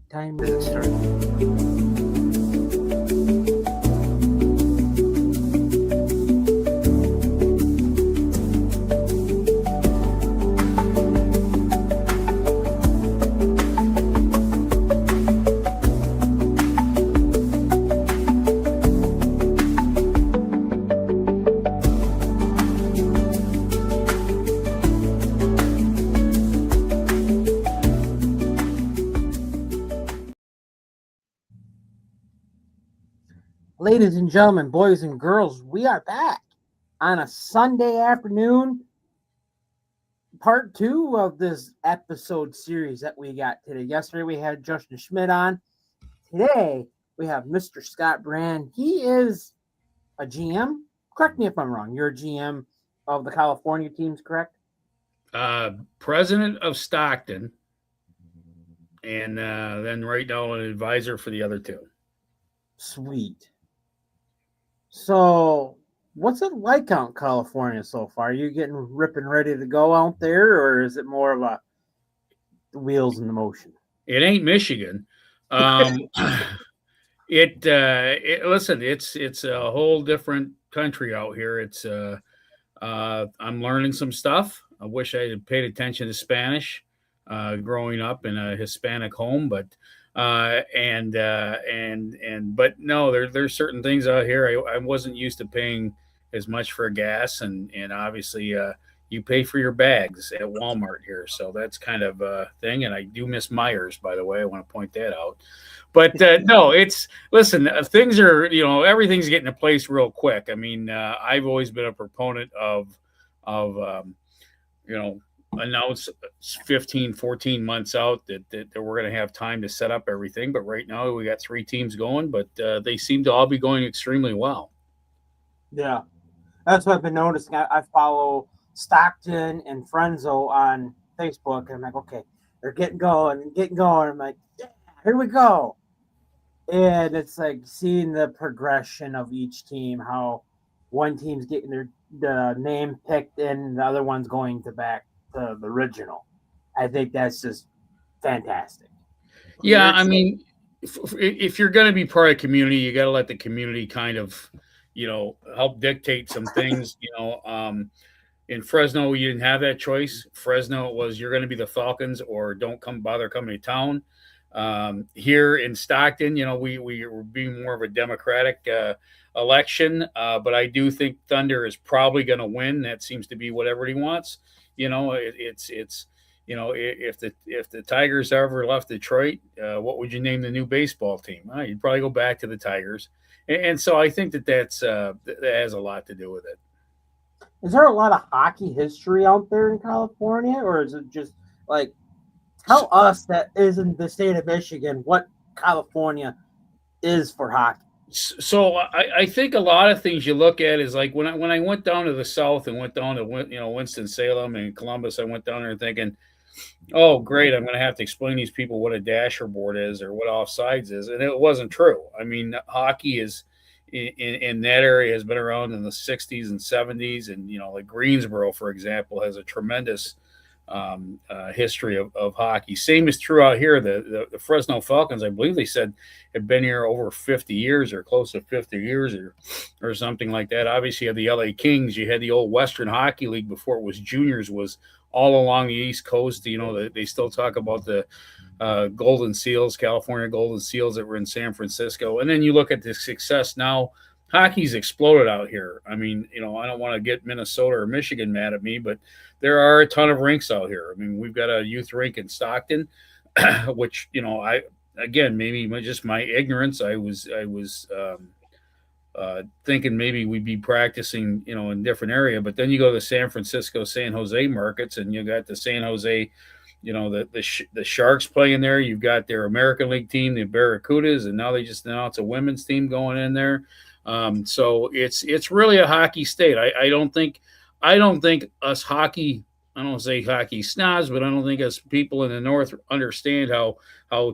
Time to start. Ladies and gentlemen, boys and girls, we are back on a Sunday afternoon, part 2 of this episode series that we got today. Yesterday we had Justin Schmidt on. Today we have Mr. Scott Brand. He is a GM. Correct me if I'm wrong. You're a GM of the California teams, correct? President of Stockton, and then right now an advisor for the other two. Sweet. So, what's it like out in California so far? Are you getting ripping ready to go out there, or is it more of a wheels in the motion? It ain't Michigan. Listen, it's a whole different country out here. I'm learning some stuff. I wish I had paid attention to Spanish growing up in a Hispanic home, but but no, there's certain things out here I wasn't used to paying as much for gas, and obviously you pay for your bags at Walmart here, so that's kind of a thing. And I do miss Myers, by the way. I want to point that out. But no, things are, everything's getting in place real quick. I mean, I've always been a proponent of announce 15, 14 months out that we're going to have time to set up everything. But right now we got 3 teams going, but they seem to all be going extremely well. Yeah, that's what I've been noticing. I follow Stockton and Frenzo on Facebook, and I'm like, okay, they're getting going. I'm like, yeah, here we go. And it's like seeing the progression of each team, how one team's getting the name picked and the other one's going to back to the original. I think that's just fantastic. Yeah, I mean, if you're going to be part of the community, you got to let the community kind of, help dictate some things. In Fresno, you didn't have that choice. Fresno was you're going to be the Falcons or don't bother coming to town. Here in Stockton, we were being more of a democratic election, but I do think Thunder is probably going to win. That seems to be what everybody wants. It's if the Tigers ever left Detroit, what would you name the new baseball team? Well, you'd probably go back to the Tigers, and so I think that has a lot to do with it. Is there a lot of hockey history out there in California, or is it just like tell us that isn't the state of Michigan what California is for hockey? So I think a lot of things you look at is like when I went down to the south and went down to Winston-Salem and Columbus, I went down there thinking, oh great, I'm going to have to explain to these people what a dasher board is or what offsides is, and it wasn't true. I mean, hockey is in that area has been around in the 60s and 70s, and like Greensboro, for example, has a tremendous history of hockey. Same is true out here. The Fresno Falcons, I believe they said, have been here over 50 years or close to 50 years or something like that. Obviously, you have the LA Kings. You had the old Western Hockey League before it was juniors, was all along the East Coast. They still talk about the Golden Seals, California Golden Seals that were in San Francisco. And then you look at the success now. Hockey's exploded out here. I mean, I don't want to get Minnesota or Michigan mad at me, but there are a ton of rinks out here. I mean, we've got a youth rink in Stockton, which, maybe just my ignorance. I was thinking maybe we'd be practicing, in a different area. But then you go to the San Francisco, San Jose markets, and you got the San Jose, the Sharks playing there. You've got their American League team, the Barracudas, and now they just announced a women's team going in there. So it's really a hockey state. I don't think us hockey, I don't say hockey snobs, but I don't think us people in the North understand how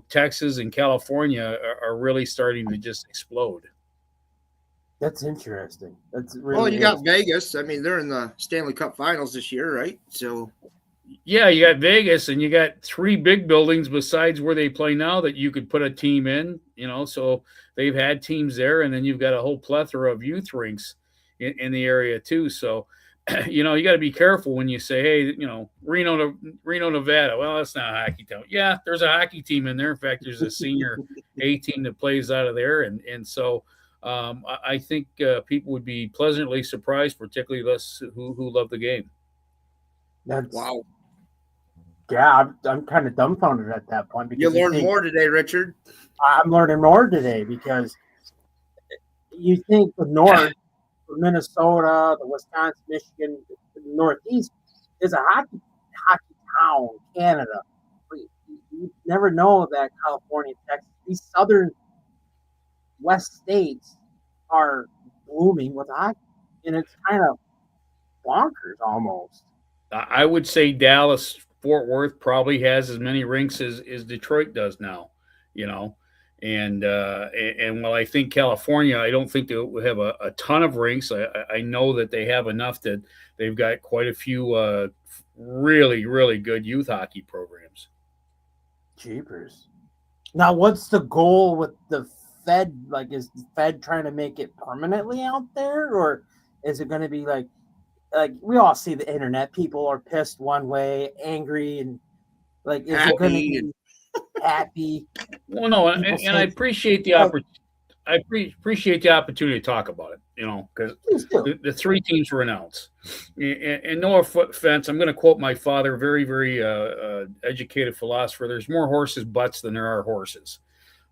Texas and California are really starting to just explode. That's interesting. That's really well. You got Vegas. I mean, they're in the Stanley Cup Finals this year, right? So Yeah, you got Vegas, and you got 3 big buildings besides where they play now that you could put a team in. So they've had teams there, and then you've got a whole plethora of youth rinks in the area too. So, you got to be careful when you say, "Hey, Reno, Nevada." Well, that's not a hockey town. Yeah, there's a hockey team in there. In fact, there's a senior A team that plays out of there, and so. I think people would be pleasantly surprised, particularly us who love the game. Wow. Yeah, I'm kind of dumbfounded at that point because you learned more today, Richard. I'm learning more today because you think the North, Minnesota, the Wisconsin, Michigan, the Northeast is a hockey town, Canada. But you never know that California, Texas, these southern West states are blooming with hockey, and it's kind of bonkers almost. I would say Dallas Fort Worth probably has as many rinks as Detroit does now, and while I think California, I don't think they'll have a ton of rinks. I know that they have enough that they've got quite a few really, really good youth hockey programs. Jeepers. Now, what's the goal with the Fed? Like, is the Fed trying to make it permanently out there, or is it going to be like we all see the internet? People are pissed one way, angry, and is it going to be happy? Well, no, and I appreciate the opportunity. I appreciate the opportunity to talk about it, because the 3 teams were announced. And no offense, I'm going to quote my father, very, very educated philosopher. There's more horses' butts than there are horses.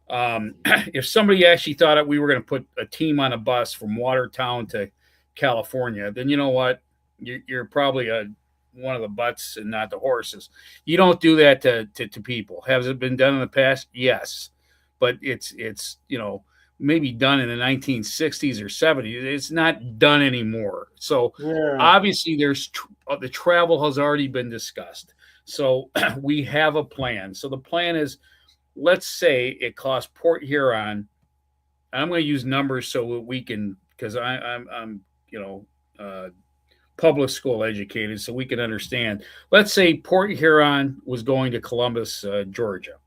If somebody actually thought that we were going to put a team on a bus from Watertown to California, then you know what? You're probably one of the butts and not the horses. You don't do that to people. Has it been done in the past? Yes, but it's maybe done in the 1960s or 70s. It's not done anymore. So obviously there's the travel has already been discussed. So we have a plan. So the plan is, let's say it costs Port Huron. I'm going to use numbers so we can, because I'm public school educated, so we can understand. Let's say Port Huron was going to Columbus, Georgia,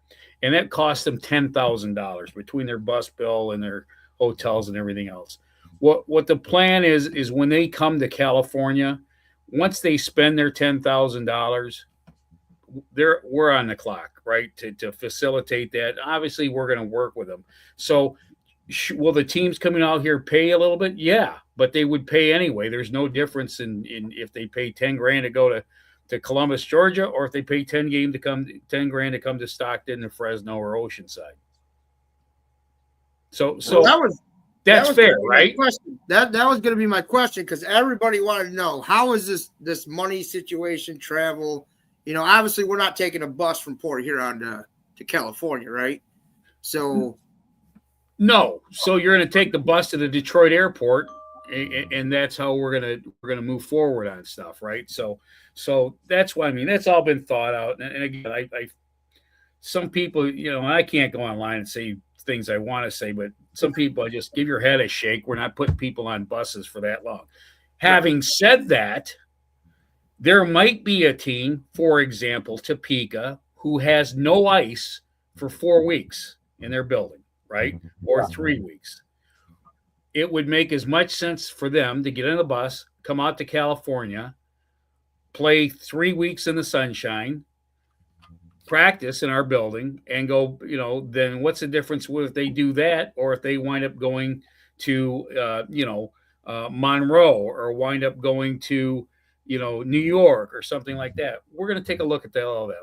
and it cost them $10,000 between their bus bill and their hotels and everything else. What the plan is when they come to California, once they spend their $10,000, we're on the clock, right, to facilitate that. Obviously, we're going to work with them. So will the teams coming out here pay a little bit? Yeah, but they would pay anyway. There's no difference in if they pay $10,000 to go to Columbus, Georgia, or if they pay $10,000 to come to Stockton or Fresno or Oceanside. So that's fair, right? That was going to be my question, because everybody wanted to know, how is this money situation, travel? Obviously we're not taking a bus from Port Huron to California, right? So no. So you're going to take the bus to the Detroit airport, and that's how we're gonna move forward on stuff, right? So that's why that's all been thought out. And again, I some people, I can't go online and say things I want to say, but some people, I just give your head a shake. We're not putting people on buses for that long. Having said that, there might be a team, for example, Topeka, who has no ice for 4 weeks in their building, right? Or 3 weeks. It would make as much sense for them to get in the bus, come out to California, play 3 weeks in the sunshine, practice in our building, and go, then what's the difference if they do that, or if they wind up going to, Monroe, or wind up going to, New York or something like that. We're going to take a look at all that.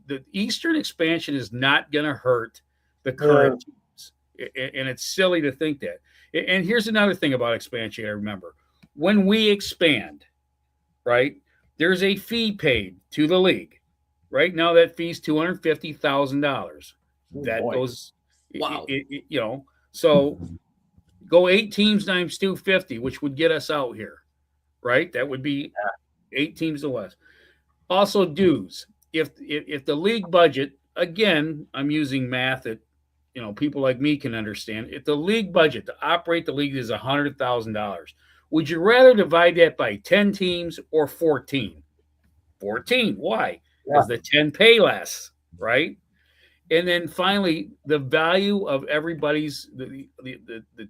The Eastern expansion is not going to hurt the current teams. And it's silly to think that. And here's another thing about expansion I remember. When we expand, right, there's a fee paid to the league. Right now, that fee is $250,000. That goes, wow. So go 8 teams times 250, which would get us out here, right? That would be 8 teams or less. Also, dues. If the league budget, again, I'm using math that people like me can understand. If the league budget to operate the league is $100,000, would you rather divide that by 10 teams or 14? 14. Why? Because the 10 pay less, right? And then finally, the value of everybody's the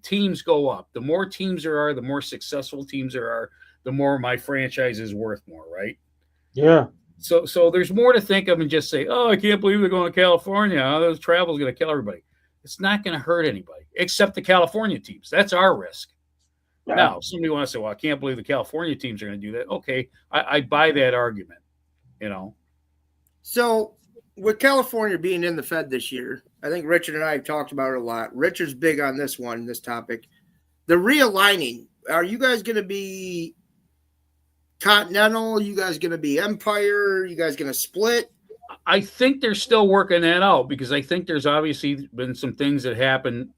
teams go up. The more teams there are, the more successful teams there are, the more my franchise is worth more, right? Yeah. So there's more to think of than just say, oh, I can't believe they're going to California. Oh, those travel is going to kill everybody. It's not going to hurt anybody except the California teams. That's our risk. Yeah. Now, somebody wants to say, well, I can't believe the California teams are going to do that. Okay, I buy that argument, you know. So with California being in the Fed this year, I think Richard and I have talked about it a lot. Richard's big on this topic. The realigning, are you guys going to be Continental? You guys going to be Empire? You guys going to split? I think they're still working that out because I think there's obviously been some things that happened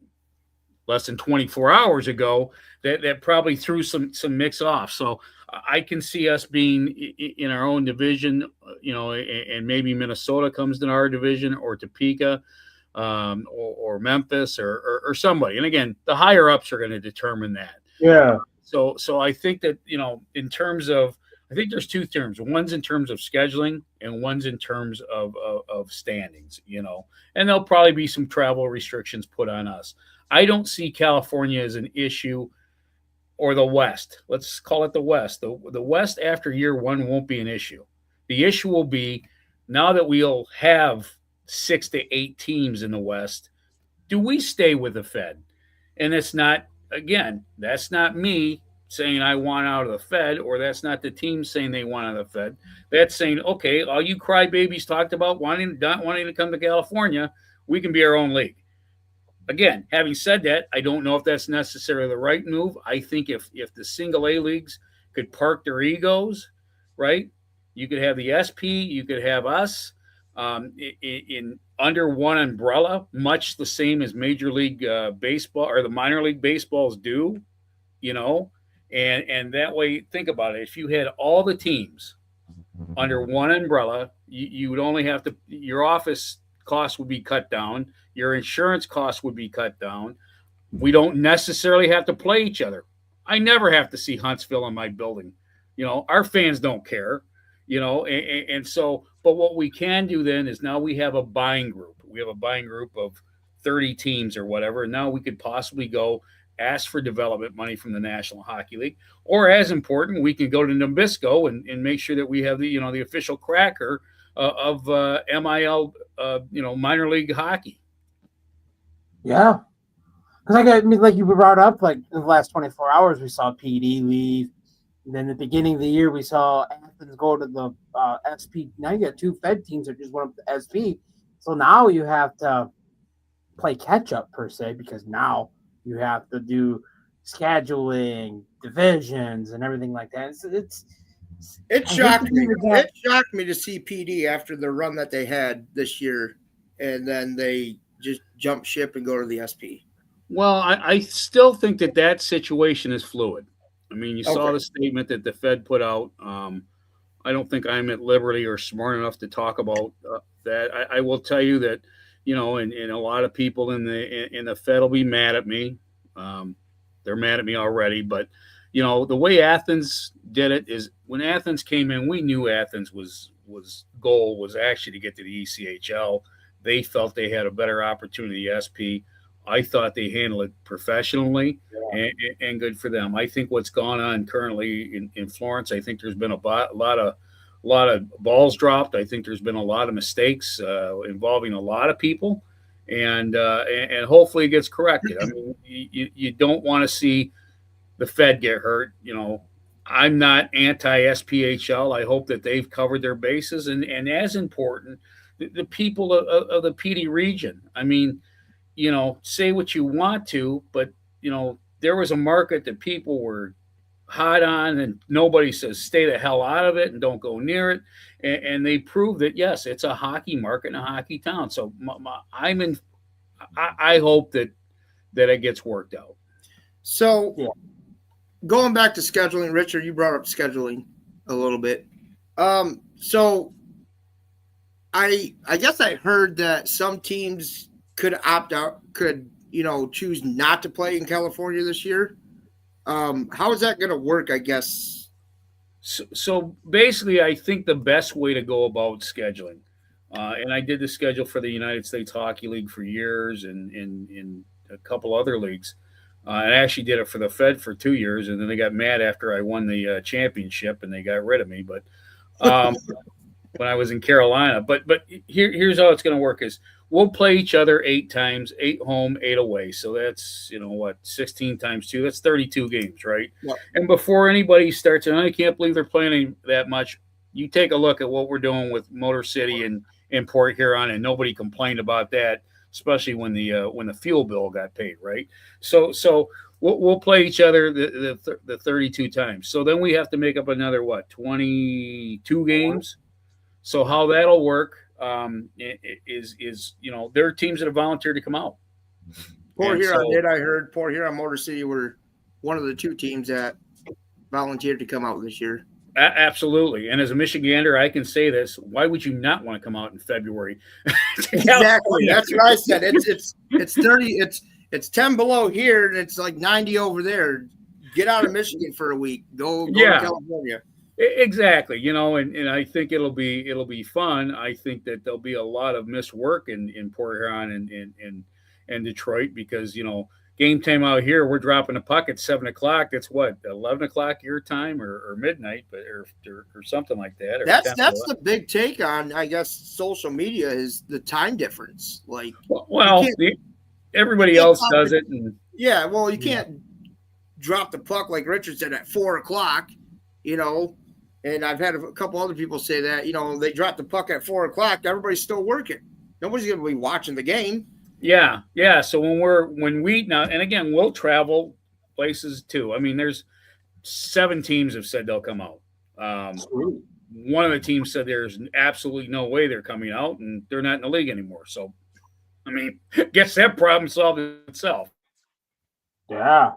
less than 24 hours ago that probably threw some mix off. So I can see us being in our own division, you know, and maybe Minnesota comes to our division, or Topeka, or Memphis, or somebody. And again, the higher ups are going to determine that. Yeah. So I think that, you know, in terms of, I think there's two terms. One's in terms of scheduling, and one's in terms of standings, you know. And there'll probably be some travel restrictions put on us. I don't see California as an issue, or the West. Let's call it the West. The West after year one won't be an issue. The issue will be now that we'll have 6 to 8 teams in the West, do we stay with the Fed? And it's not, again, that's not me saying I want out of the Fed, or that's not the team saying they want out of the Fed. That's saying, okay, all you crybabies talked about not wanting to come to California, we can be our own league. Again, having said that, I don't know if that's necessarily the right move. I think if the single A leagues could park their egos, right? You could have the SP, you could have us in under one umbrella, much the same as Major League Baseball or the minor league baseballs do, you know. And that way, think about it. If you had all the teams under one umbrella, you would only have to, your office costs would be cut down. Your insurance costs would be cut down. We don't necessarily have to play each other. I never have to see Huntsville in my building. You know, our fans don't care, you know, and so, but what we can do then is now we have a buying group. We have a buying group of 30 teams or whatever. And now we could possibly go ask for development money from the National Hockey League, or as important, we can go to Nabisco and make sure that we have the, you know, the official cracker of MIL, you know, minor league hockey. Yeah. Because I mean, like you brought up, like in the last 24 hours, we saw PD leave. And then at the beginning of the year, we saw Athens go to the SP. Now you got 2 Fed teams that just went up to SP. So now you have to play catch up per se, because now you have to do scheduling, divisions, and everything like that. It shocked me. It shocked me to see PD after the run that they had this year, and then they just jump ship and go to the SP. Well, I still think that situation is fluid. I mean, you saw the statement that the Fed put out. I don't think I'm at liberty or smart enough to talk about that. I will tell you that, you know, and a lot of people in the Fed will be mad at me. They're mad at me already, but you know, the way Athens did it is when Athens came in, we knew Athens goal was actually to get to the ECHL. They felt they had a better opportunity, SP. I thought they handled it professionally, and good for them. I think what's gone on currently in Florence, I think there's been a lot of balls dropped. I think there's been a lot of mistakes involving a lot of people, and hopefully it gets corrected. I mean, you don't want to see the Fed get hurt. You know, I'm not anti-SPHL. I hope that they've covered their bases, and as important, the people of the PD region. I mean, you know, say what you want to, but, you know, there was a market that people were hot on, and nobody says stay the hell out of it and don't go near it. And they proved that, yes, it's a hockey market and a hockey town. So I hope that it gets worked out. So going back to scheduling, Richard, you brought up scheduling a little bit. So I guess I heard that some teams could opt out, you know, choose not to play in California this year. How is that going to work, I guess? So basically, I think the best way to go about scheduling, and I did the schedule for the United States Hockey League for years, and in a couple other leagues. I actually did it for the Fed for 2 years, and then they got mad after I won the championship, and they got rid of me. But when I was in Carolina, but here's how it's going to work: is we'll play each other 8 times, 8 home, 8 away. So that's 16 times 2. That's 32 games, right? Yeah. And before anybody starts, and I can't believe they're playing that much. You take a look at what we're doing with Motor City and Port Huron, and nobody complained about that, especially when the fuel bill got paid, right? So we'll play each other the 32 times. So then we have to make up another 22 games. So how that'll work is there are teams that have volunteered to come out. Port Huron did. I heard Port Huron Motor City were one of the 2 teams that volunteered to come out this year. Absolutely. And as a Michigander, I can say this: why would you not want to come out in February? Exactly. That's what I said. It's 30. It's 10 below here, and it's like 90 over there. Get out of Michigan for a week. Go to California. Exactly. And I think it'll be fun. I think that there'll be a lot of missed work in Port Huron and Detroit because game time out here, we're dropping the puck at 7:00. That's 11:00 your time or midnight, or something like that. That's the big take on, I guess, social media is the time difference. Like, everybody else does it, and you can't drop the puck like Richard said at 4:00. And I've had a couple other people say that they drop the puck at 4:00. Everybody's still working. Nobody's going to be watching the game. Yeah. So when we now, and again, we'll travel places too. I mean, there's 7 teams have said they'll come out. One of the teams said there's absolutely no way they're coming out, and they're not in the league anymore. So, I mean, guess that problem solved itself. Yeah.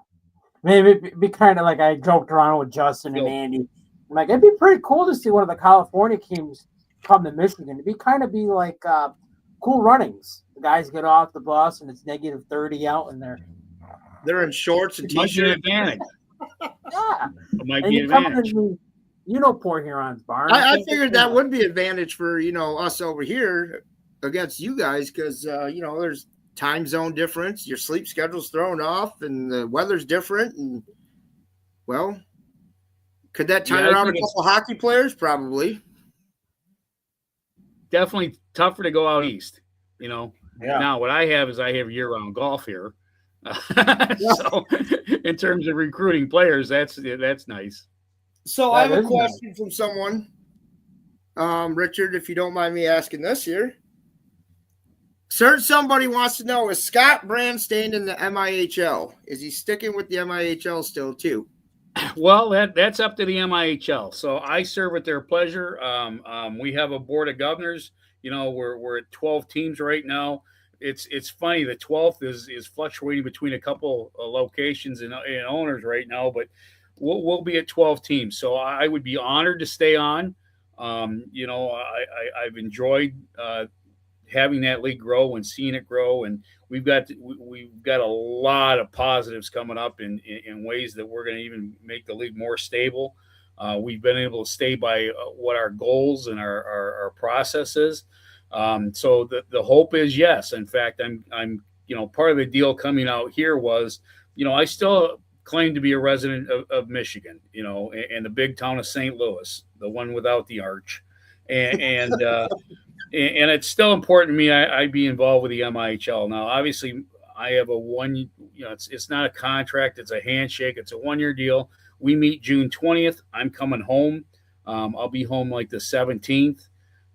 Maybe it'd be kind of like I joked around with Justin and Andy. I'm like, it'd be pretty cool to see one of the California teams come to Michigan. It'd be like cool runnings. The guys get off the bus and it's negative 30 out, and they're in shorts and t-shirts. Might be an advantage. Yeah, it might be an advantage. Port Huron's barn. I figured that would be an advantage for us over here against you guys because there's time zone difference. Your sleep schedule's thrown off, and the weather's different. And could that turn around a couple hockey players? Probably. Definitely tougher to go out east. Yeah. Now what I have year-round golf here. So in terms of recruiting players, that's nice. So I have a question from someone. Richard, if you don't mind me asking this here. Sir, somebody wants to know, is Scott Brand staying in the MIHL? Is he sticking with the MIHL still too? Well, that's up to the MIHL. So I serve at their pleasure. We have a board of governors. We're at 12 teams right now. It's funny. The 12th is fluctuating between a couple of locations and owners right now, but we'll be at 12 teams. So I would be honored to stay on. I've enjoyed having that league grow and seeing it grow, and we've got a lot of positives coming up in ways that we're going to even make the league more stable. We've been able to stay by what our goals and our process is. So the hope is yes. In fact, I'm part of the deal coming out here was I still claim to be a resident of Michigan, and the big town of St. Louis, the one without the arch, and and it's still important to me. I be involved with the MIHL. Now, obviously, I have it's not a contract. It's a handshake. It's a 1-year deal. We meet June 20th. I'm coming home. I'll be home like the 17th,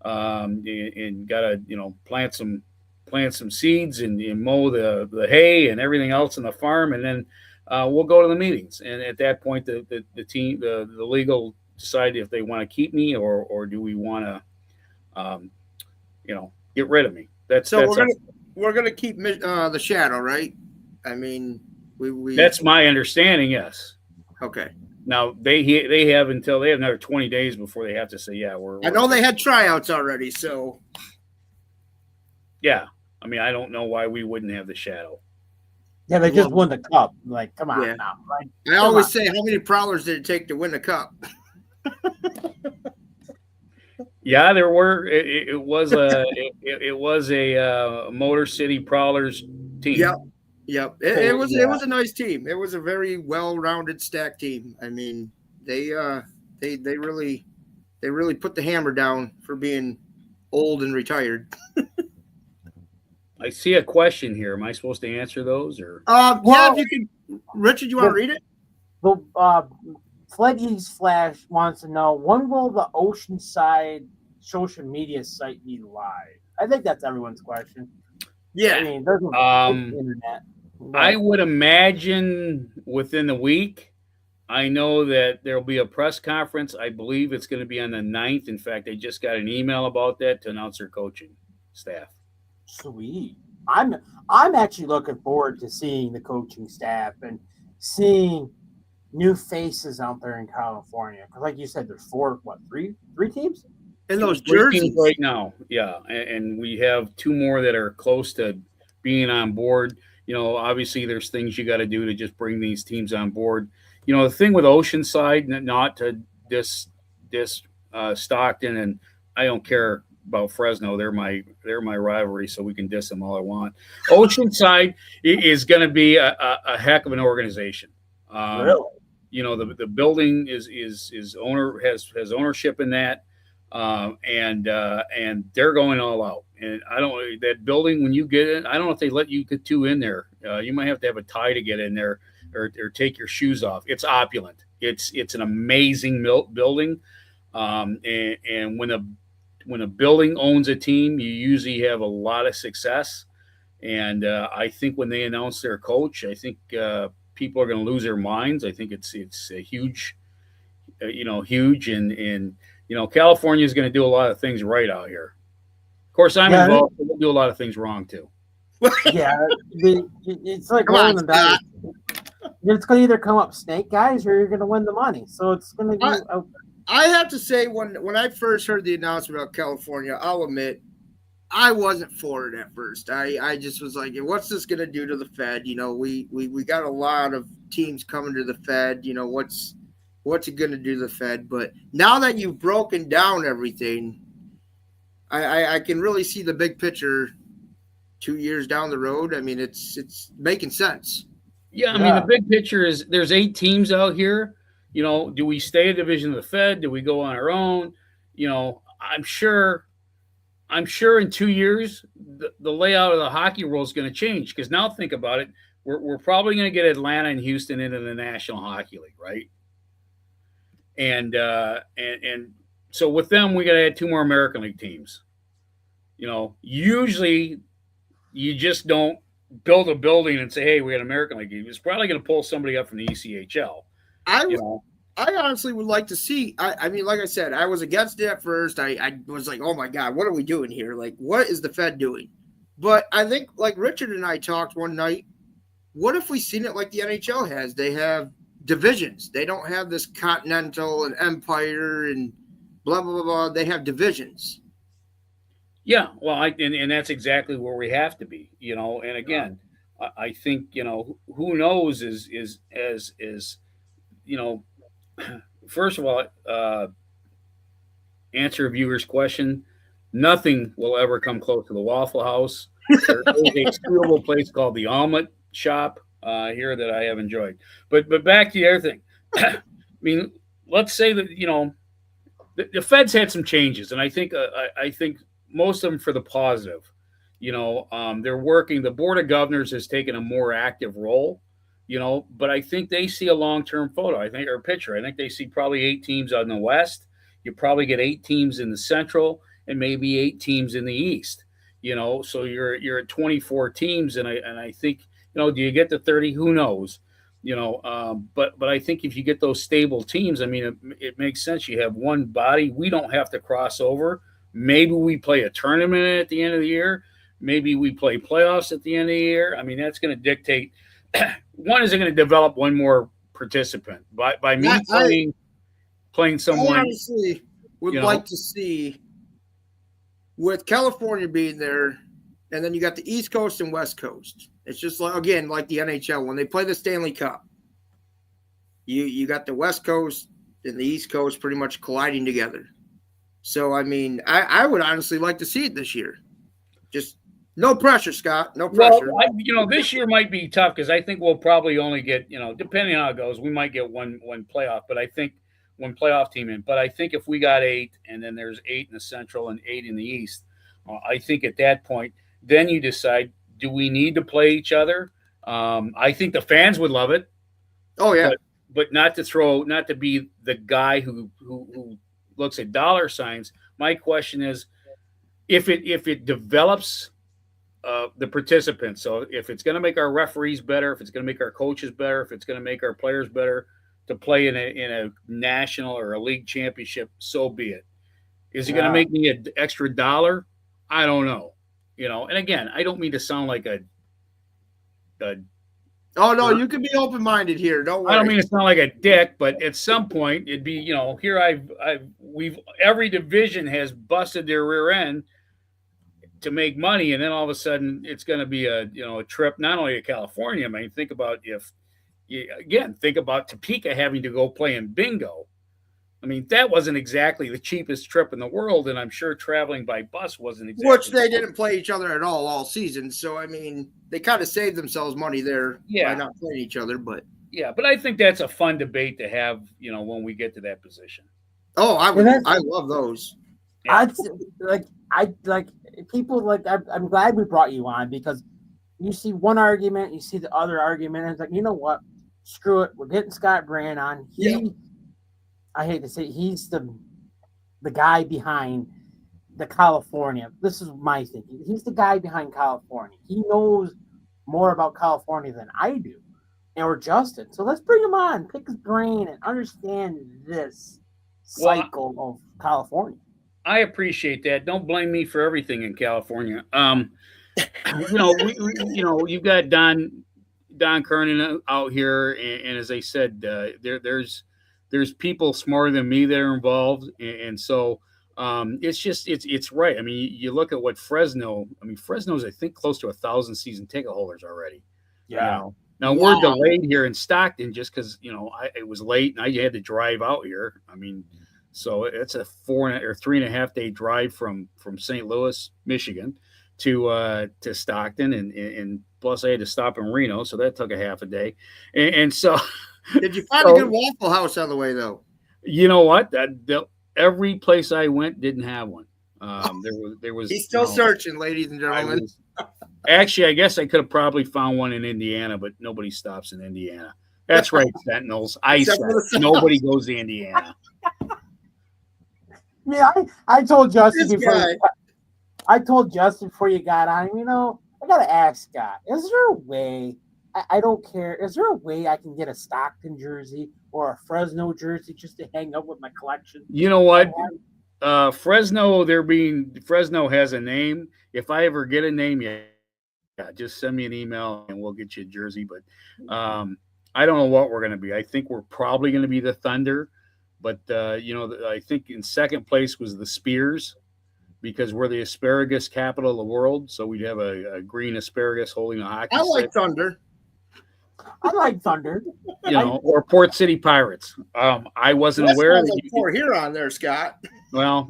and gotta plant some seeds and mow the hay and everything else in the farm, and then we'll go to the meetings. And at that point, the team, the league will decide if they want to keep me or do we want to get rid of me. We're gonna keep the shadow, right? I mean, we. That's my understanding. Yes. Okay. Now they have another 20 days before they have to say, yeah, we're I know they had tryouts already, so. Yeah, I mean, I don't know why we wouldn't have the shadow. Yeah, they just won the cup. Like, come on now. Right? I always say, how many prowlers did it take to win the cup? Yeah, there were. It was a Motor City Prowlers team. Yep. Yep. It was a nice team. It was a very well-rounded stack team. I mean, they really put the hammer down for being old and retired. I see a question here. Am I supposed to answer those or? Yeah, Well- if you could, Richard, you want to read it? The Fledgy's Flash wants to know, when will the Oceanside social media site be live? I think that's everyone's question. I Yeah. mean, there's no internet. I would imagine within the week. I know that there'll be a press conference. I believe it's going to be on the 9th. In fact, I just got an email about that to announce their coaching staff. Sweet. I'm actually looking forward to seeing the coaching staff and seeing new faces out there in California. Because, like you said, there's three teams? And those Three teams jerseys. right now, yeah, and we have 2 more that are close to being on board. Obviously, there's things you got to do to just bring these teams on board. The thing with Oceanside, not to diss Stockton, and I don't care about Fresno. They're my rivalry, so we can diss them all I want. Oceanside is going to be a heck of an organization. Really? The building is owner has ownership in that, and they're going all out. And that building, when you get in, I don't know if they let you get 2 in there. You might have to have a tie to get in there, or take your shoes off. It's opulent. It's an amazing building, and when a building owns a team, you usually have a lot of success. And I think when they announce their coach, I think people are going to lose their minds. I think it's a huge, huge, and California is going to do a lot of things right out here. Of course, I'm involved. We'll do a lot of things wrong too. Yeah, it's like Come on, rolling the dice. It's going to either come up snake guys, or you're going to win the money. So it's going to be. I have to say, when I first heard the announcement about California, I'll admit I wasn't for it at first. I just was like, what's this going to do to the Fed? We got a lot of teams coming to the Fed. What's it going to do to the Fed? But now that you've broken down everything, I can really see the big picture 2 years down the road. I mean, it's making sense. Yeah, I mean, the big picture is there's 8 teams out here. Do we stay a division of the Fed? Do we go on our own? I'm sure in 2 years the layout of the hockey world is going to change, because now think about it, we're probably going to get Atlanta and Houston into the National Hockey League, right? And so with them, we got to add 2 more American League teams. Usually you just don't build a building and say, hey, we got an American League team. It's probably going to pull somebody up from the ECHL. I honestly would like to see. I mean, like I said, I was against it at first. I was like, oh my God, what are we doing here? Like, what is the Fed doing? But I think, like Richard and I talked one night, what if we seen it like the NHL has? They have divisions. They don't have this Continental and Empire and blah, blah, blah, blah. They have divisions. Yeah, well, and that's exactly where we have to be, And again, I think who knows is first of all, answer a viewer's question. Nothing will ever come close to the Waffle House. There is a suitable place called the Omelet Shop here that I have enjoyed. But back to the other thing. I mean, let's say that the Fed's had some changes, and I think most of them for the positive. They're working. The Board of Governors has taken a more active role. But I think they see a long-term picture. I think they see probably 8 teams out in the West. You probably get 8 teams in the Central and maybe 8 teams in the East. So you're at 24 teams, and I think do you get to 30? Who knows? But I think if you get those stable teams, I mean, it makes sense. You have one body. We don't have to cross over. Maybe we play a tournament at the end of the year. Maybe we play playoffs at the end of the year. I mean, that's going to dictate. One, is it going to develop one more participant by me playing someone? I honestly would like to see, with California being there, and then you got the East Coast and West Coast. It's just like the NHL when they play the Stanley Cup. You got the West Coast and the East Coast pretty much colliding together. So, I mean, I would honestly like to see it this year. Just no pressure, Scott. No pressure. Well, this year might be tough because I think we'll probably only get, depending on how it goes, we might get one playoff. But I think one playoff team in. But I think if we got 8, and then there's 8 in the Central and 8 in the East, I think at that point, then you decide, do we need to play each other? I think the fans would love it. Oh yeah, but not to be the guy who looks at dollar signs. My question is, if it develops the participants, so if it's going to make our referees better, if it's going to make our coaches better, if it's going to make our players better to play in a national or a league championship, so be it. Is it going to make me an extra dollar? I don't know. And again, I don't mean to sound like a oh no, you can be open-minded here. Don't worry. I don't mean to sound like a dick, but at some point it'd be, here every division has busted their rear end to make money, and then all of a sudden it's going to be a trip not only to California. I mean, think about Topeka having to go play in bingo. I mean, that wasn't exactly the cheapest trip in the world, and I'm sure traveling by bus wasn't exactly. Which they didn't play each other at all season. So, I mean, they kind of saved themselves money there by not playing each other. But but I think that's a fun debate to have, when we get to that position. Oh, I love those. Yeah. I'm glad we brought you on, because you see one argument, you see the other argument, and it's like, you know what? Screw it. We're getting Scott Brand on. I hate to say he's the guy behind the California. This is my thinking. He's the guy behind California. He knows more about California than I do, or Justin. So let's bring him on, pick his brain, and understand this cycle of California. I appreciate that. Don't blame me for everything in California. You've got Don Kernan out here, and as I said, there's people smarter than me that are involved, and so it's right. I mean, you look at what Fresno's I think close to 1,000 season ticket holders already. Yeah. Now we're delayed here in Stockton just because it was late and I had to drive out here. I mean, so it's a 4 or 3.5 day drive from St. Louis, Michigan, to Stockton, and plus I had to stop in Reno, so that took a half a day, and so. Did you find a good Waffle House on the way, though? You know what? Every place I went didn't have one. There was. He's still searching, ladies and gentlemen. Actually, I guess I could have probably found one in Indiana, but nobody stops in Indiana. That's right, Sentinels. Nobody goes to Indiana. Yeah, I told Justin before you got on. I gotta ask Scott: is there a way? I don't care. Is there a way I can get a Stockton jersey or a Fresno jersey just to hang up with my collection? You know what? Fresno has a name. If I ever get a name, just send me an email and we'll get you a jersey. But I don't know what we're going to be. I think we're probably going to be the Thunder. But, I think in second place was the Spears, because we're the asparagus capital of the world. So we'd have a green asparagus holding a hockey stick. Like Thunder. I like Thunder. Or Port City Pirates. I wasn't aware that Port Huron there, Scott. Well,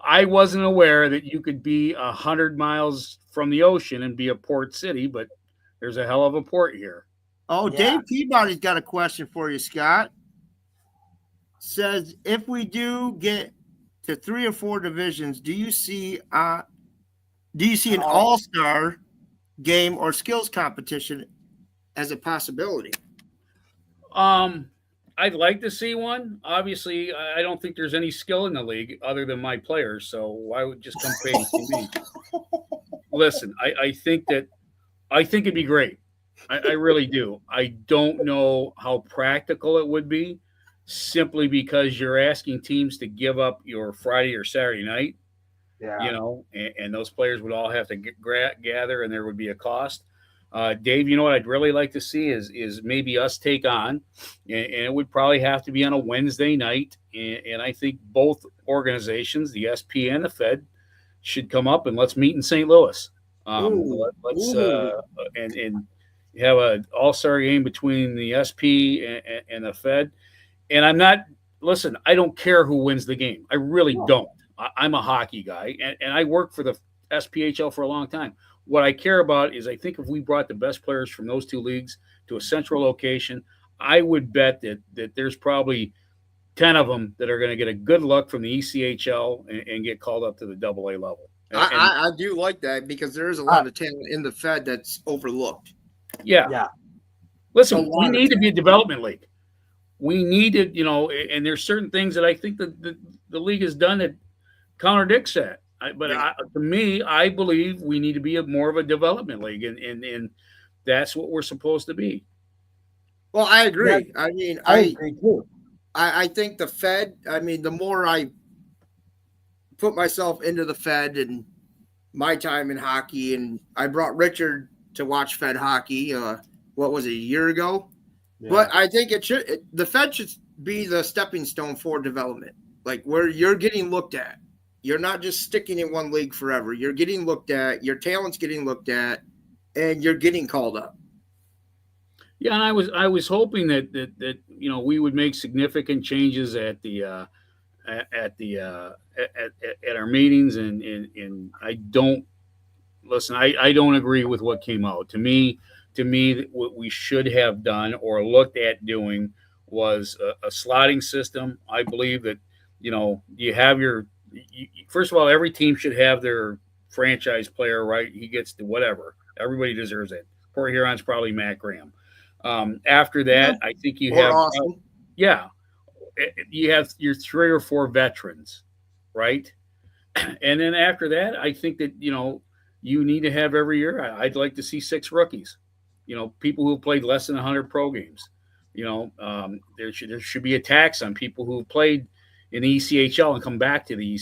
I wasn't aware that you could be 100 miles from the ocean and be a port city, but there's a hell of a port here. Oh, yeah. Dave Peabody's got a question for you, Scott. Says, if we do get to 3 or 4 divisions, do you see an all-star game or skills competition as a possibility? I'd like to see one. Obviously, I don't think there's any skill in the league other than my players, so why would just come pay to me? Listen, I think it'd be great. I really do. I don't know how practical it would be, simply because you're asking teams to give up your Friday or Saturday night. Yeah. And those players would all have to gather, and there would be a cost. Dave, what I'd really like to see is maybe us take on, and it would probably have to be on a Wednesday night. And I think both organizations, the SP and the Fed, should come up and let's meet in St. Louis. Let's and have an all-star game between the SP and the Fed. And I'm not listen, I don't care who wins the game. I really No. don't. I'm a hockey guy, and I worked for the SPHL for a long time. What I care about is I think if we brought the best players from those two leagues to a central location, I would bet that there's probably 10 of them that are going to get a good look from the ECHL and get called up to the AA level. I do like that because there is a lot of talent in the Fed that's overlooked. Yeah. Yeah. Listen, we need to be a development league. We need to, and there's certain things that I think that the league has done that contradicts that. To me, I believe we need to be more of a development league, and that's what we're supposed to be. Well, I agree. Yeah, I mean, I agree too. I think the Fed, I mean, the more I put myself into the Fed and my time in hockey, and I brought Richard to watch Fed hockey, what was it, a year ago? Yeah. But I think the Fed should be the stepping stone for development, like where you're getting looked at. You're not just sticking in one league forever. You're getting looked at, your talent's getting looked at, and you're getting called up. Yeah, and I was hoping that we would make significant changes at our meetings, and I don't listen. I don't agree with what came out. To me, what we should have done or looked at doing was a slotting system. I believe that you have first of all, every team should have their franchise player, right? He gets to whatever. Everybody deserves it. Port Huron's probably Matt Graham. After that, I think you have, awesome. you have your 3 or 4 veterans, right? And then after that, I think that, you need to have every year. I'd like to see 6 rookies, people who played less than 100 pro games. There should be a tax on people who played in the ECHL and come back to the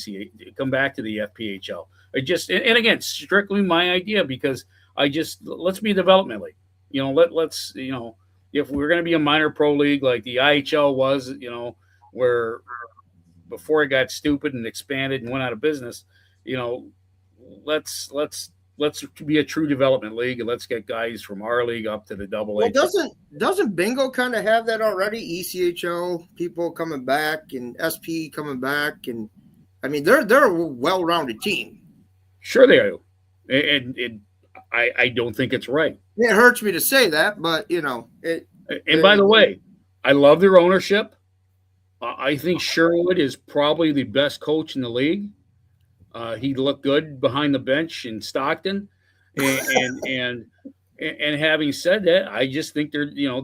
FPHL. And again, strictly my idea, because let's be a development league. Let's if we're going to be a minor pro league like the IHL was, where before it got stupid and expanded and went out of business, let's be a true development league, and let's get guys from our league up to the AA. Well, doesn't Bingo kind of have that already? ECHL people coming back and SP coming back, and I mean they're a well-rounded team. Sure they do, and I don't think it's right. It hurts me to say that, but it. And by the way, I love their ownership. I think Sherwood is probably the best coach in the league. He looked good behind the bench in Stockton, and having said that, I just think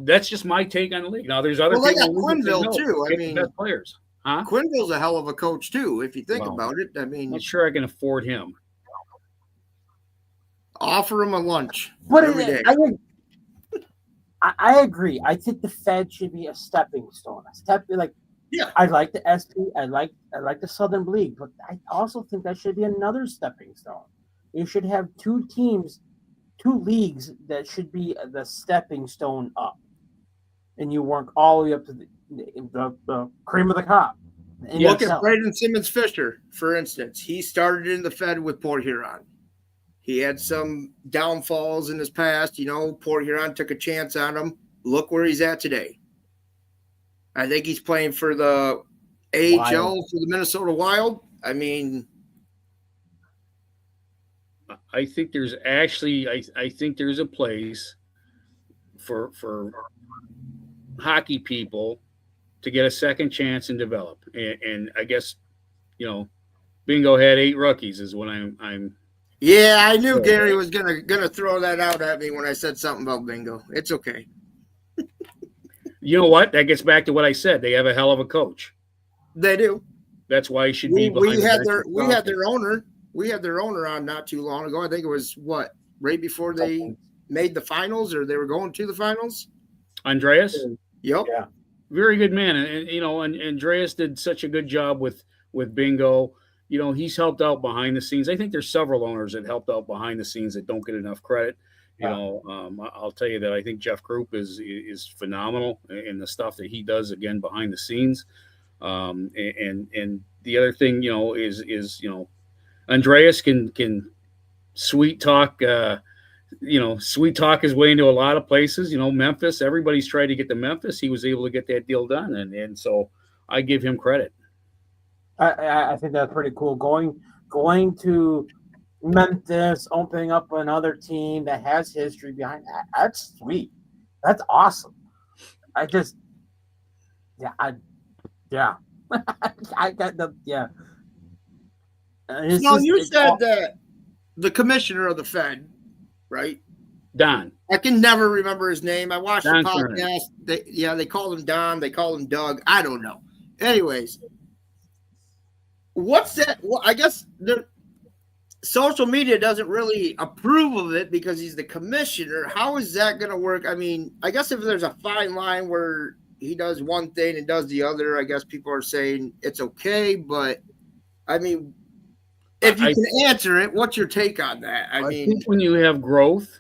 that's just my take on the league. Now there's other people. They got Quinville too. I mean, best players, huh? Quinville's a hell of a coach too, if you think about it. I mean, I'm not sure I can afford him. Offer him a lunch But every day. I agree. I think the Fed should be a stepping stone. Yeah. I like the SP. I like the Southern League, but I also think that should be another stepping stone. You should have 2 teams, 2 leagues that should be the stepping stone up, and you work all the way up to the cream of the crop. Look at Braden Simmons Fisher, for instance. He started in the Fed with Port Huron. He had some downfalls in his past. Port Huron took a chance on him. Look where he's at today. I think he's playing for the AHL for the Minnesota Wild. I mean, I think there's actually I think there's a place for hockey people to get a second chance and develop. And I guess Bingo had 8 rookies is what I'm. Yeah, I knew Gary was gonna throw that out at me when I said something about Bingo. It's okay. You know what? That gets back to what I said. They have a hell of a coach. They do. That's why he should be. We had their owner. We had their owner on not too long ago. I think it was right before they made the finals, or they were going to the finals. Andreas. Yep. Yeah. Very good man, and Andreas did such a good job with Bingo. He's helped out behind the scenes. I think there's several owners that helped out behind the scenes that don't get enough credit. I'll tell you that I think Jeff Group is phenomenal in the stuff that he does again behind the scenes. And the other thing, is Andreas can sweet talk his way into a lot of places. Memphis, everybody's tried to get to Memphis. He was able to get that deal done. And so I give him credit. I think that's pretty cool. Going to Memphis, opening up another team that has history behind that. That's sweet. That's awesome. I got the So you said that the commissioner of the Fed, right? Don. I can never remember his name. I watched Don the podcast. They called him Don. They called him Doug. I don't know. Anyways, what's that? Well, I guess the social media doesn't really approve of it because he's the commissioner. How is that going to work? I mean, I guess if there's a fine line where he does one thing and does the other, I guess people are saying it's okay. But I mean, if you can answer it, what's your take on that? I mean, think when you have growth,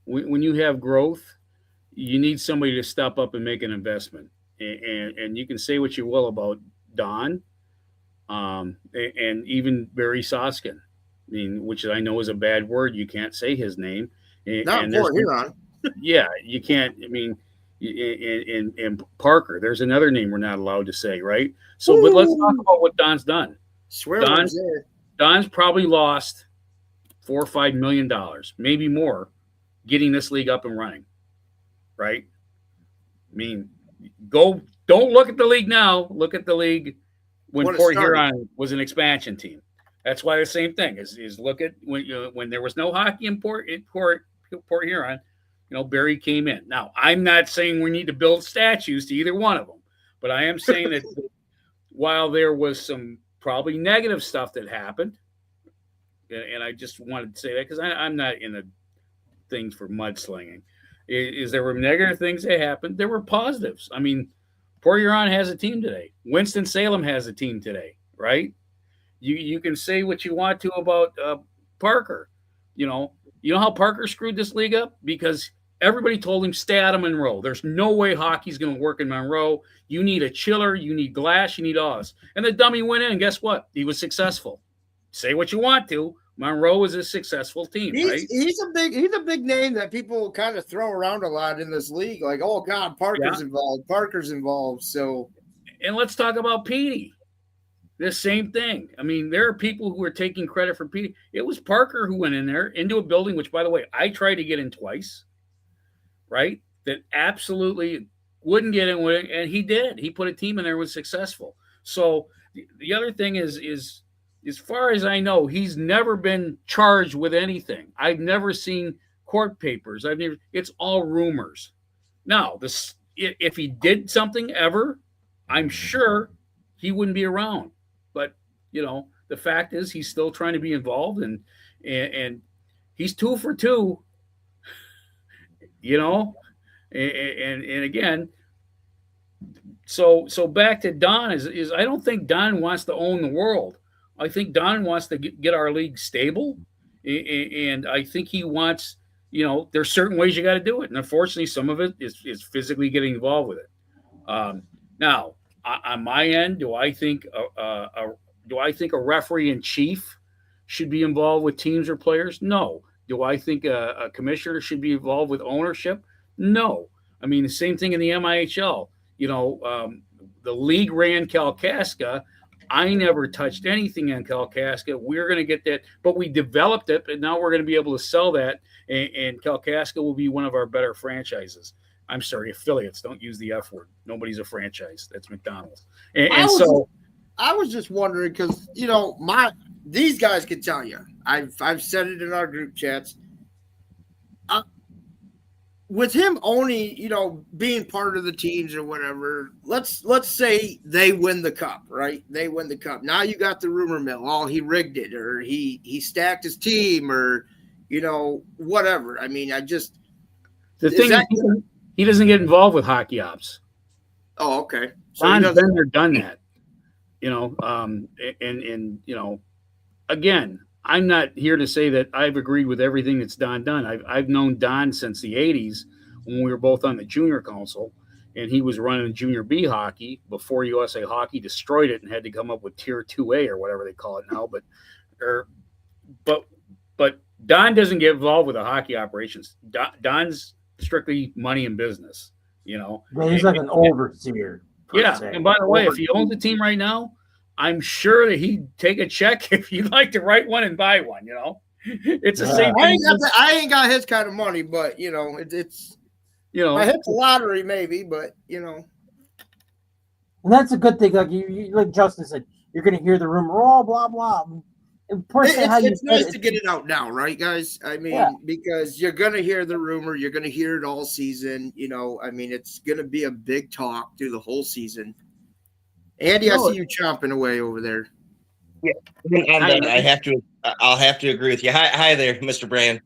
when you have growth, you need somebody to step up and make an investment. And you can say what you will about Don, and even Barry Soskin. I mean, which I know is a bad word. You can't say his name. Not Port Huron. Yeah, you can't. I mean, and Parker, there's another name we're not allowed to say, right? So, but let's talk about what Don's done. Swear Don's probably lost $4 or $5 million, maybe more, getting this league up and running, right? I mean, don't look at the league now. Look at the league when Port Huron was an expansion team. That's why the same thing is look at when there was no hockey in Port Huron. Barry came in. Now, I'm not saying we need to build statues to either one of them, but I am saying that while there was some probably negative stuff that happened, and I just wanted to say that because I'm not in the things for mudslinging, is there were negative things that happened. There were positives. I mean, Port Huron has a team today. Winston-Salem has a team today, right? You can say what you want to about Parker. You know how Parker screwed this league up? Because everybody told him, stay out of Monroe. There's no way hockey's going to work in Monroe. You need a chiller. You need glass. You need all this. And the dummy went in, and guess what? He was successful. Say what you want to. Monroe is a successful team, right? He's a big name that people kind of throw around a lot in this league. Like, oh, God, Parker's involved. So, and let's talk about Petey. The same thing. I mean, there are people who are taking credit for Petey. It was Parker who went in there into a building, which, by the way, I tried to get in twice, right? That absolutely wouldn't get in with it, and he did. He put a team in there and was successful. So the other thing is as far as I know, he's never been charged with anything. I've never seen court papers. It's all rumors. Now, if he did something ever, I'm sure he wouldn't be around. But, the fact is he's still trying to be involved, and he's 2 for 2, and again, so back to Don is I don't think Don wants to own the world. I think Don wants to get our league stable, and I think he wants, there's certain ways you got to do it, and unfortunately, some of it is physically getting involved with it. Now, on my end, do I think a referee in chief should be involved with teams or players? No. Do I think a commissioner should be involved with ownership? No. I mean, the same thing in the MIHL. The league ran Kalkaska. I never touched anything in Kalkaska. We're going to get that, but we developed it, and now we're going to be able to sell that, and Kalkaska will be one of our better franchises. I'm sorry, affiliates. Don't use the F word. Nobody's a franchise. That's McDonald's. I was just wondering because these guys can tell you. I've said it in our group chats. With him only, being part of the teams or whatever, let's say they win the cup, right? They win the cup. Now you got the rumor mill. Oh, he rigged it, or he stacked his team, or whatever. I mean, the thing is, he doesn't get involved with hockey ops. Oh, okay. So Don's been there, done that. Again, I'm not here to say that I've agreed with everything that's Don done. I've known Don since the 80s when we were both on the junior council, and he was running junior B hockey before USA Hockey destroyed it and had to come up with Tier 2A or whatever they call it now. But Don doesn't get involved with the hockey operations. Don's strictly money and business. Yeah, he's like an overseer. Yeah, se. and by the way, if he owns the team right now, I'm sure that he'd take a check if you'd like to write one and buy one. It's the same I thing. ain't got his kind of money, but it's if I hit the lottery, maybe, but And that's a good thing. Like like Justin said, you're going to hear the rumor, oh, blah blah. It's nice to get it out now, right, guys? I mean, because you're going to hear the rumor, you're going to hear it all season. I mean, it's going to be a big talk through the whole season. Andy, I see you chomping away over there. Yeah, I'll have to agree with you. Hi there, Mr. Brand.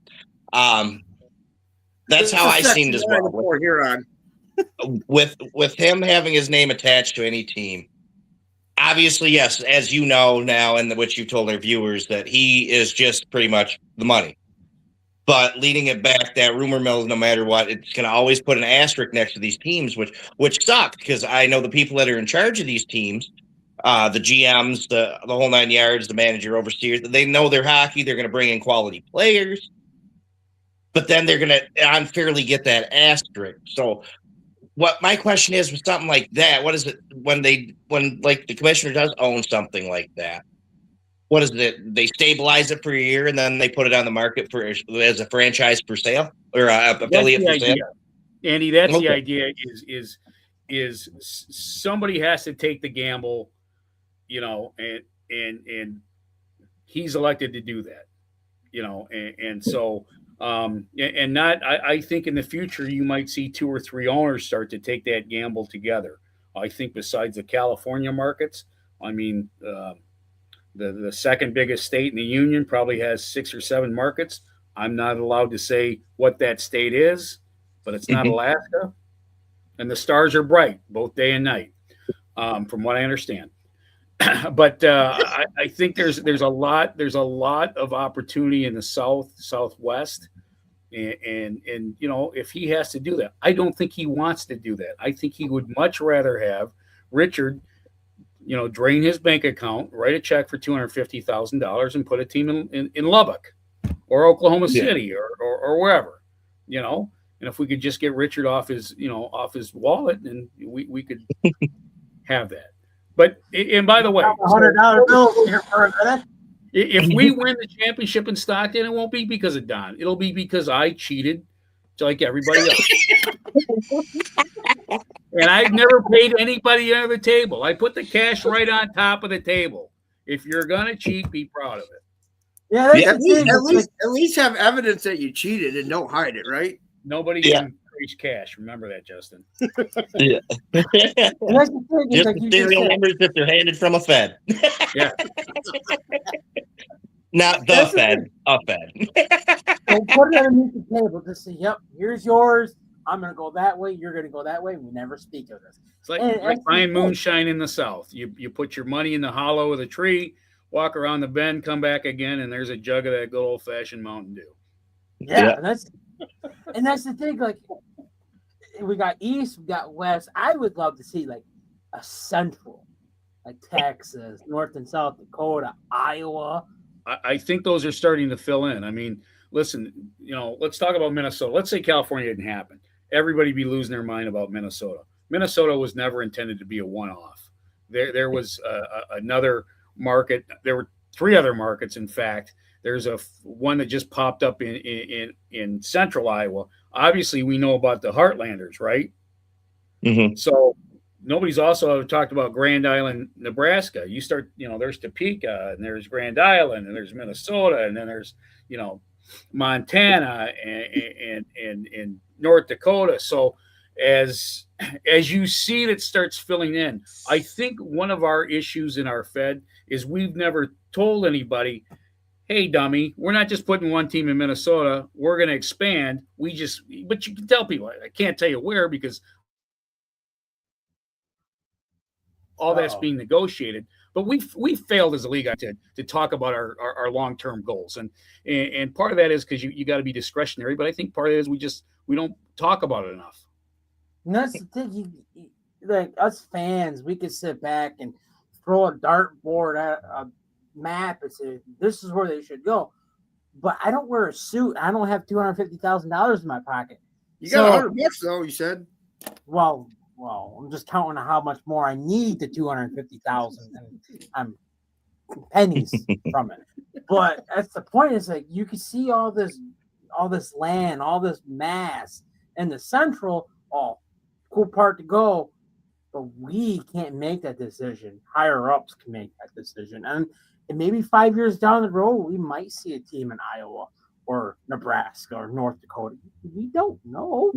That's how I seen it as well. With him having his name attached to any team. Obviously, yes, as you know now, and which you told our viewers, that he is just pretty much the money. But leading it back, that rumor mill, no matter what, it's going to always put an asterisk next to these teams, which sucks, because I know the people that are in charge of these teams, the GMs, the whole 9 yards, the manager, overseers, they know their hockey. They're going to bring in quality players, but then they're going to unfairly get that asterisk. So what my question is with something like that, what is it when like the commissioner does own something like that? What is it? They stabilize it for a year and then they put it on the market as a franchise for sale or affiliate for sale. Andy, that's the idea. Is somebody has to take the gamble, and he's elected to do that, and so. I think in the future you might see 2 or 3 owners start to take that gamble together. I think besides the California markets, I mean, the second biggest state in the union probably has 6 or 7 markets. I'm not allowed to say what that state is, but it's not Alaska, and the stars are bright both day and night, from what I understand. But I think there's a lot of opportunity in the southwest, and if he has to do that, I don't think he wants to do that. I think he would much rather have Richard, drain his bank account, write a check for $250,000, and put a team in Lubbock or Oklahoma City or wherever, And if we could just get Richard off his wallet, and we could have that. But and by the way, $100 bills here for a minute. If we win the championship in Stockton, it won't be because of Don. It'll be because I cheated, like everybody else. And I've never paid anybody under the table. I put the cash right on top of the table. If you're gonna cheat, be proud of it. Yeah, at least have evidence that you cheated and don't hide it, right? Nobody can increase cash. Remember that, Justin. Yeah. That's the thing. Just Like serial numbers if they're handed from a Fed. Yeah. Not the Fed, a Fed. So put it underneath the table. Just say, yep, here's yours. I'm going to go that way. You're going to go that way. We never speak of this. It's like buying moonshine in the South. You put your money in the hollow of the tree, walk around the bend, come back again, and there's a jug of that good old-fashioned Mountain Dew. Yeah. And that's the thing. Like, we got East, we got West. I would love to see, like, a Central, like Texas, North and South Dakota, Iowa. I think those are starting to fill in. I mean, listen, let's talk about Minnesota. Let's say California didn't happen. Everybody be losing their mind about Minnesota. Minnesota was never intended to be a one-off. There was another market. There were 3 other markets, in fact. There's one that just popped up in central Iowa. Obviously, we know about the Heartlanders, right? Mm-hmm. So nobody's also talked about Grand Island, Nebraska. You start, there's Topeka, and there's Grand Island, and there's Minnesota, and then there's, Montana and North Dakota. So as you see it starts filling in, I think one of our issues in our Fed is we've never told anybody, hey, dummy, we're not just putting one team in Minnesota. We're going to expand. But you can tell people, I can't tell you where because all that's being negotiated. But we failed as a league to talk about our long-term goals. And part of that is because you got to be discretionary. But I think part of it is we don't talk about it enough. And that's the thing. Like us fans, we could sit back and throw a dartboard at a map and say, this is where they should go. But I don't wear a suit. I don't have $250,000 in my pocket. You got $100 though, you said. Well, well, I'm just counting on how much more I need the 250,000, and I'm pennies from it. But that's the point. Is like you can see all this land, all this mass in the central. Oh, cool part to go, but we can't make that decision. Higher ups can make that decision, and maybe 5 years down the road, we might see a team in Iowa or Nebraska or North Dakota. We don't know.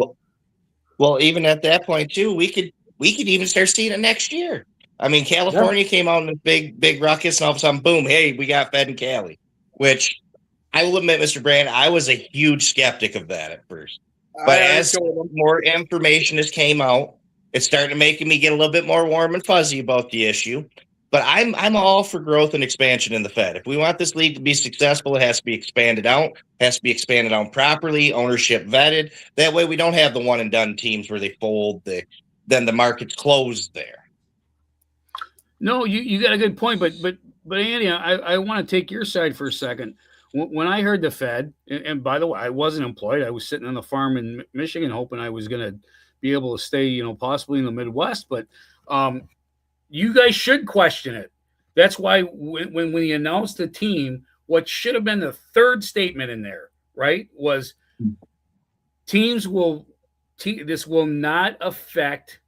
Well, even at that point too, we could even start seeing it next year. I mean, California came out in a big ruckus, and all of a sudden, boom! Hey, we got Fed in Cali. Which I will admit, Mr. Brand, I was a huge skeptic of that at first. But as more information has came out, it's starting to make me get a little bit more warm and fuzzy about the issue. But I'm all for growth and expansion in the Fed. If we want this league to be successful, it has to be expanded out. It has to be expanded out properly, ownership vetted. That way we don't have the one and done teams where they fold, then the market's closed there. No, you got a good point, but Andy, I want to take your side for a second. When I heard the Fed, and by the way, I wasn't employed. I was sitting on the farm in Michigan, hoping I was going to be able to stay, possibly in the Midwest. But you guys should question it. That's why when we announced the team, what should have been the third statement in there, right, was this will not affect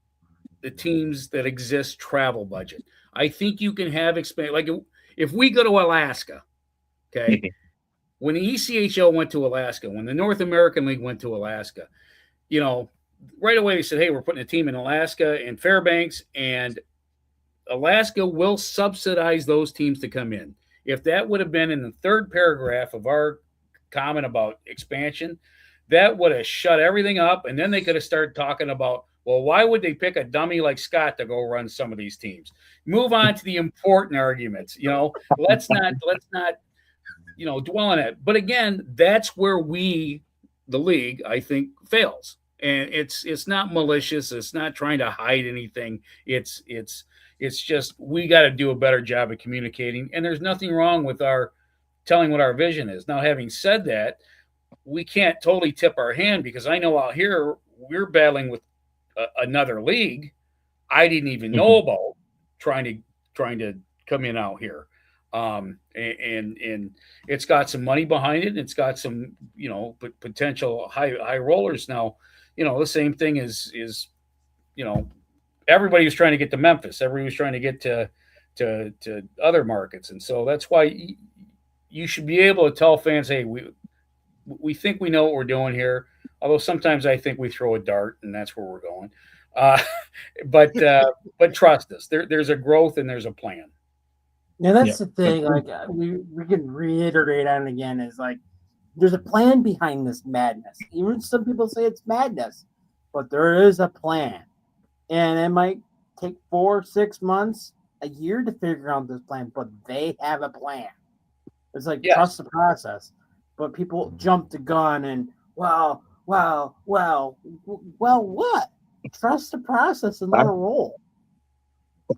the teams that exist travel budget. I think you can have expand, like if we go to Alaska, okay. When the ECHL went to Alaska, when the North American League went to Alaska, right away they said, hey, we're putting a team in Alaska and Fairbanks, and Alaska will subsidize those teams to come in. If that would have been in the third paragraph of our comment about expansion, that would have shut everything up, and then they could have started talking about, well, why would they pick a dummy like Scott to go run some of these teams? Move on to the important arguments. Let's not dwell on it. But again, that's where the league, I think, fails. And it's not malicious. It's not trying to hide anything. It's just we got to do a better job of communicating. And there's nothing wrong with our telling what our vision is. Now, having said that, we can't totally tip our hand, because I know out here we're battling with another league I didn't even know about trying to come in out here. And it's got some money behind it. It's got some, potential high rollers. Now, the same thing is, everybody was trying to get to Memphis. Everybody was trying to get to other markets. And so that's why you should be able to tell fans, hey, we think we know what we're doing here. Although sometimes I think we throw a dart and that's where we're going. But trust us, there's a growth and there's a plan. Yeah, that's the thing. Like we can reiterate on it again. Is like there's a plan behind this madness. Even some people say it's madness, but there is a plan, and it might take 4, 6 months, a year to figure out this plan. But they have a plan. It's like trust the process. But people jump the gun and well, what? Trust the process and let it roll.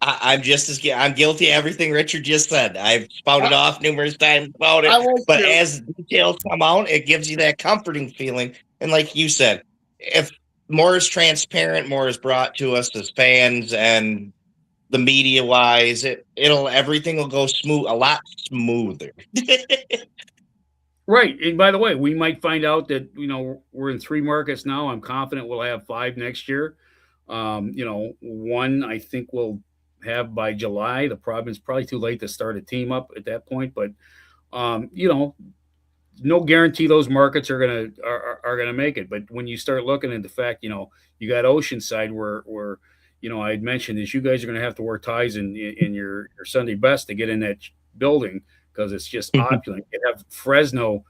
I'm guilty of everything Richard just said. I've spouted off numerous times about it, but as details come out, it gives you that comforting feeling. And like you said, if more is transparent, more is brought to us as fans and the media wise, everything will go a lot smoother. Right. And by the way, we might find out that, we're in 3 markets now. I'm confident we'll have 5 next year. One I think we'll have by July. The problem is probably too late to start a team up at that point. But, no guarantee those markets are gonna make it. But when you start looking at the fact, you got Oceanside where I had mentioned is you guys are going to have to wear ties in your Sunday best to get in that building, because it's just opulent. You have Fresno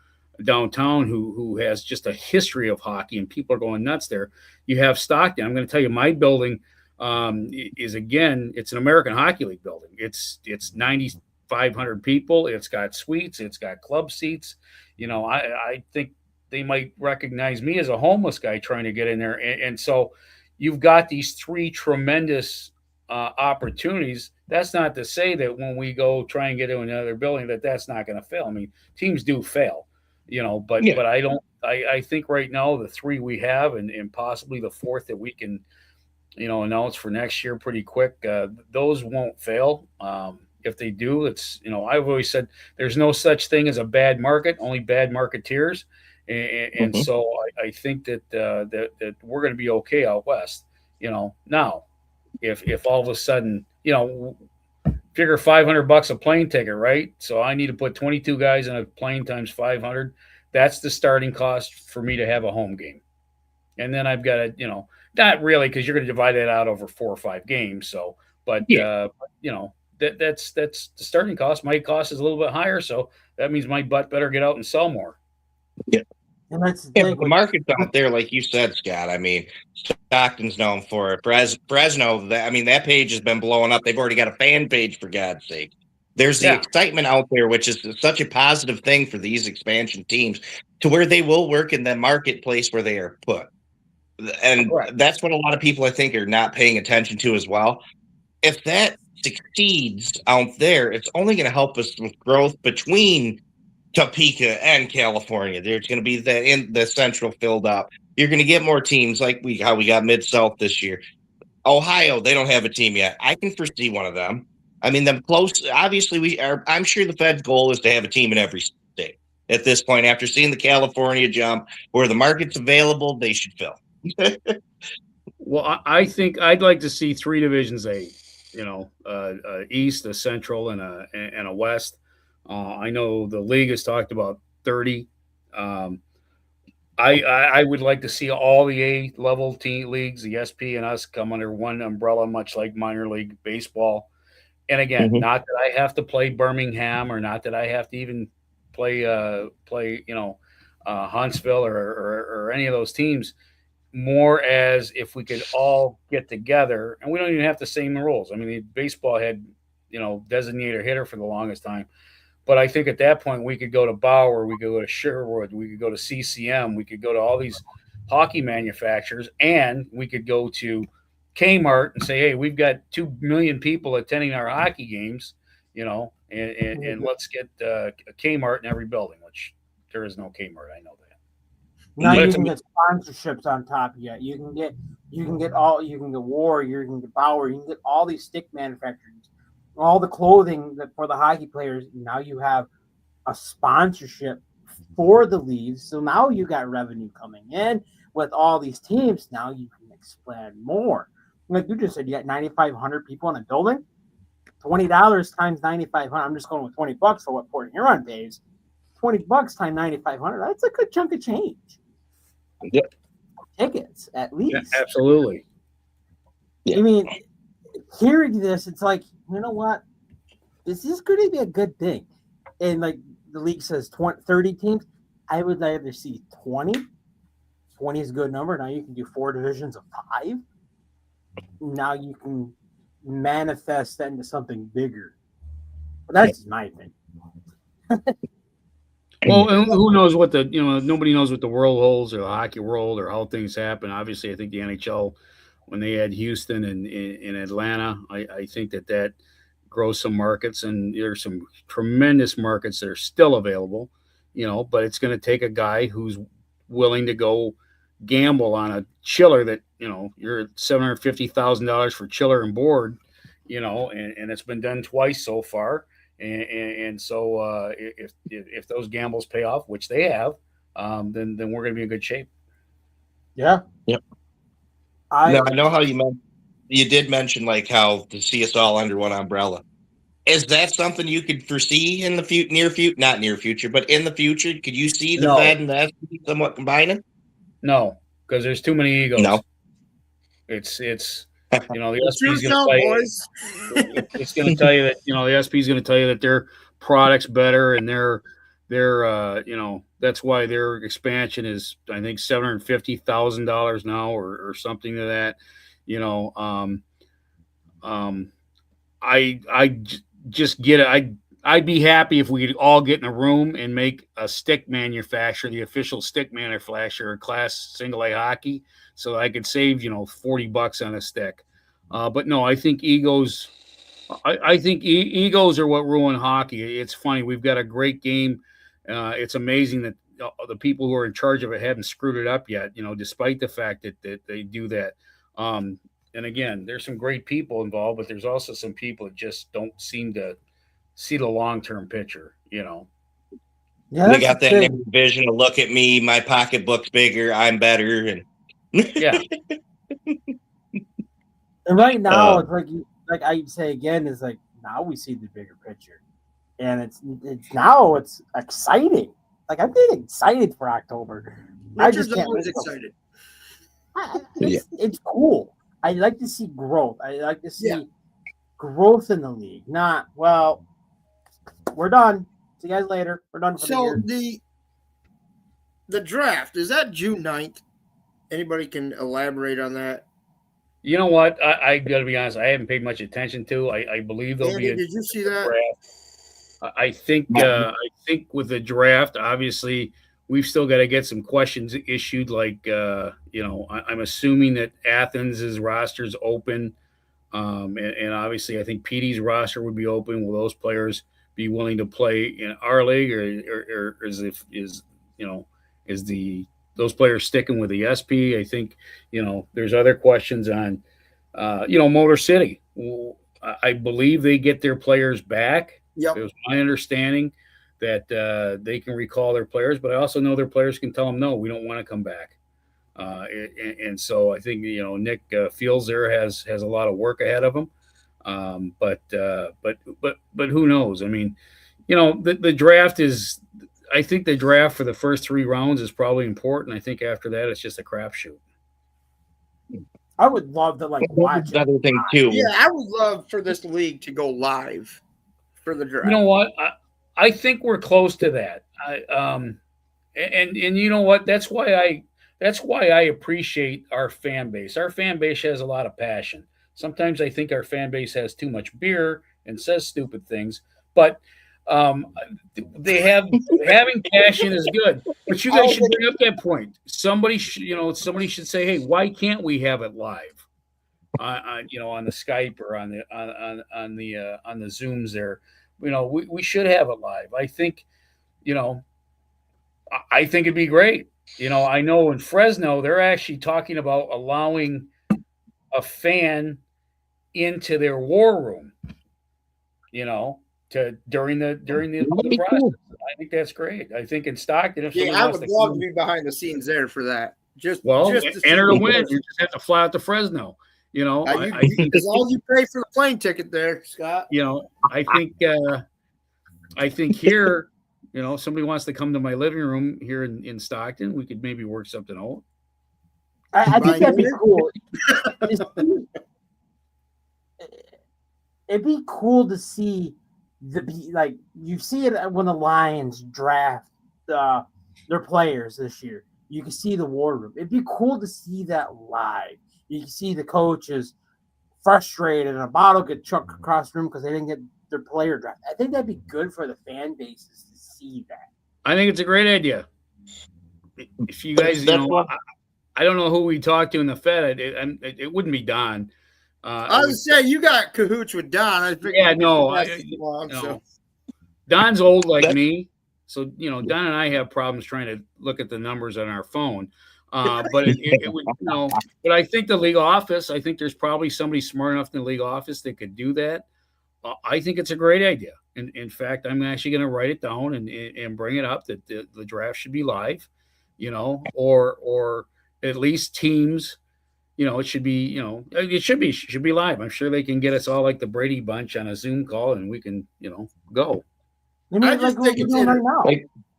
downtown who has just a history of hockey, and people are going nuts there. You have Stockton. I'm going to tell you, my building is, again, it's an American Hockey League building. It's 9,500 people. It's got suites. It's got club seats. I think they might recognize me as a homeless guy trying to get in there. And so you've got these 3 tremendous opportunities. That's not to say that when we go try and get to another building that's not going to fail. I mean, teams do fail, but I think right now the 3 we have and possibly the 4th that we can announced for next year pretty quick. Those won't fail. If they do, it's I've always said there's no such thing as a bad market, only bad marketeers, and Mhm. so I think that we're going to be okay out west. Now if all of a sudden figure $500 a plane ticket, right? So I need to put 22 guys in a plane times 500. That's the starting cost for me to have a home game, and then I've got to not really because you're going to divide that out over 4 or 5 games. So, but Yeah. that's the starting cost. My cost is a little bit higher, so that means my butt better get out and sell more. And that's the Yeah, thing. but the market's out there, like you said, Scott. I mean, Stockton's known for it. Fresno, that page has been blowing up. They've already got a fan page, for God's sake. There's the Yeah. excitement out there, which is such a positive thing for these expansion teams, to where they will work in the marketplace where they are put. And Correct. that's what a lot of people, I think, are not paying attention to as well. If that succeeds out there, it's only going to help us with growth between Topeka and California. There's going to be the central filled up. You're going to get more teams like how we got Mid South this year. Ohio, they don't have a team yet. I can foresee one of them. I mean, them close. Obviously, we are. I'm sure the Fed's goal is to have a team in every state at this point. After seeing the California jump, where the market's available, they should fill. Well, I think I'd like to see 3 divisions A. East, a Central, and a West. I know the league has talked about 30. Um, I would like to see all the A level team leagues, the SP and us, come under one umbrella, much like minor league baseball. And again, Mhm. not that I have to play Birmingham, or not that I have to even play Huntsville or any of those teams. More as if we could all get together, and we don't even have the same rules. I mean, baseball had designated hitter for the longest time. But I think at that point we could go to Bauer, we could go to Sherwood, we could go to CCM, we could go to all these hockey manufacturers, and we could go to Kmart and say, hey, we've got 2 million people attending our hockey games, and let's get a Kmart in every building, which there is no Kmart. I know that. Now But you it's can get sponsorships on top of it. You can get Warrior, you can get Bauer, you can get all these stick manufacturers, all the clothing that for the hockey players. Now you have a sponsorship for the leagues. So now you got revenue coming in with all these teams. Now you can expand more. Like you just said, you got 9,500 people in a building. $20 times 9,500. I'm just going with $20 for what Port Huron pays. $20 times 9,500. That's a good chunk of change. Yeah. Tickets, at least. Yeah, absolutely. Yeah. I mean, hearing this, it's like, you know what? This is going to be a good thing. And like the league says 30 teams. I would rather see 20. 20 is a good number. Now you can do 4 divisions of 5. Now you can manifest that into something bigger. But that's just my opinion. Well, and who knows what nobody knows what the world holds, or the hockey world, or how things happen. Obviously, I think the NHL, when they had Houston and in Atlanta, I think that grows some markets, and there's some tremendous markets that are still available, but it's going to take a guy who's willing to go gamble on a chiller that, you're $750,000 for chiller and board, and it's been done twice so far. And so if those gambles pay off, which they have, then we're going to be in good shape. Yeah. Yep. I know how you did mention like how to see us all under one umbrella. Is that something you could foresee in the near future? Not near future, but in the future, could you see the No. Fed and the SP somewhat combining? No, because there's too many egos. No. It's the SP's Truth going to out, tell you. boys. It's going to tell you that the SP's going to tell you that their product's better, and their that's why their expansion is, I think, $750,000 now, or something to that. I just get it. I'd be happy if we could all get in a room and make a stick manufacturer, the official stick manufacturer of Class Single A hockey, so I could save $40 on a stick. But no, I think egos. I think egos are what ruin hockey. It's funny. We've got a great game. It's amazing that the people who are in charge of it haven't screwed it up yet. Despite the fact that they do that. And again, there's some great people involved, but there's also some people that just don't seem to see the long term picture. Yeah, They that's got the that thing. narrow vision to look at me, my pocketbook's bigger, I'm better, and Yeah. And right now, it's like I say again, is like now we see the bigger picture, and it's exciting. Like I'm getting excited for October. I Richard's just can't always wait till- excited. It's cool. I like to see growth. I like to see Yeah. growth in the league. Not well. We're done. See you guys later. We're done for the So year. the draft, is that June 9th? Anybody can elaborate on that? You know what? I got to be honest. I haven't paid much attention to. I believe there'll Andy, be a did you see that? draft. I think with the draft, obviously, we've still got to get some questions issued. Like, I'm assuming that Athens' roster is open, and obviously, I think PD's roster would be open. Will those players be willing to play in our league, or is those players sticking with the SP? I think there's other questions on Motor City. I believe they get their players back. Yep. It was my understanding that they can recall their players, but I also know their players can tell them, no, we don't want to come back. And so I think, Nick Fields there has a lot of work ahead of him. But who knows? I mean, the draft is, I think the draft for the first 3 rounds is probably important. I think after that, it's just a crapshoot. I would love to watch it. another thing too. Yeah, I would love for this league to go live for the draft. You know what? I think we're close to that. And you know what? That's why I appreciate our fan base. Our fan base has a lot of passion. Sometimes I think our fan base has too much beer and says stupid things, but having passion is good. But you guys should bring up that point. Somebody should say, hey, why can't we have it live? On the Skype or on the Zooms there. We should have it live. I think it'd be great. I know in Fresno they're actually talking about allowing a fan into their war room. During the process. Cool. I think that's great. I think in Stockton, if I would love to be behind the scenes there for that. Enter to win. You just have to fly out to Fresno. As long as you pay for the plane ticket there, Scott. I think here, somebody wants to come to my living room here in Stockton, we could maybe work something out. I think that'd be cool. It'd be cool to see you see it when the Lions draft their players this year. You can see the war room. It'd be cool to see that live. You can see the coaches frustrated and a bottle get chucked across the room because they didn't get their player draft. I think that'd be good for the fan bases to see that. I think it's a great idea. If you guys, I don't know who we talked to in the Fed. It wouldn't be Don. I was saying you got cahoots with Don. I think Don's old like me, so Don and I have problems trying to look at the numbers on our phone. But it would, but I think the league office. I think there's probably somebody smart enough in the league office that could do that. I think it's a great idea. In fact, I'm actually going to write it down and bring it up that the draft should be live, or at least teams. It should be, it should be live. I'm sure they can get us all like the Brady Bunch on a Zoom call, and we can, go. I just think it's doing right now.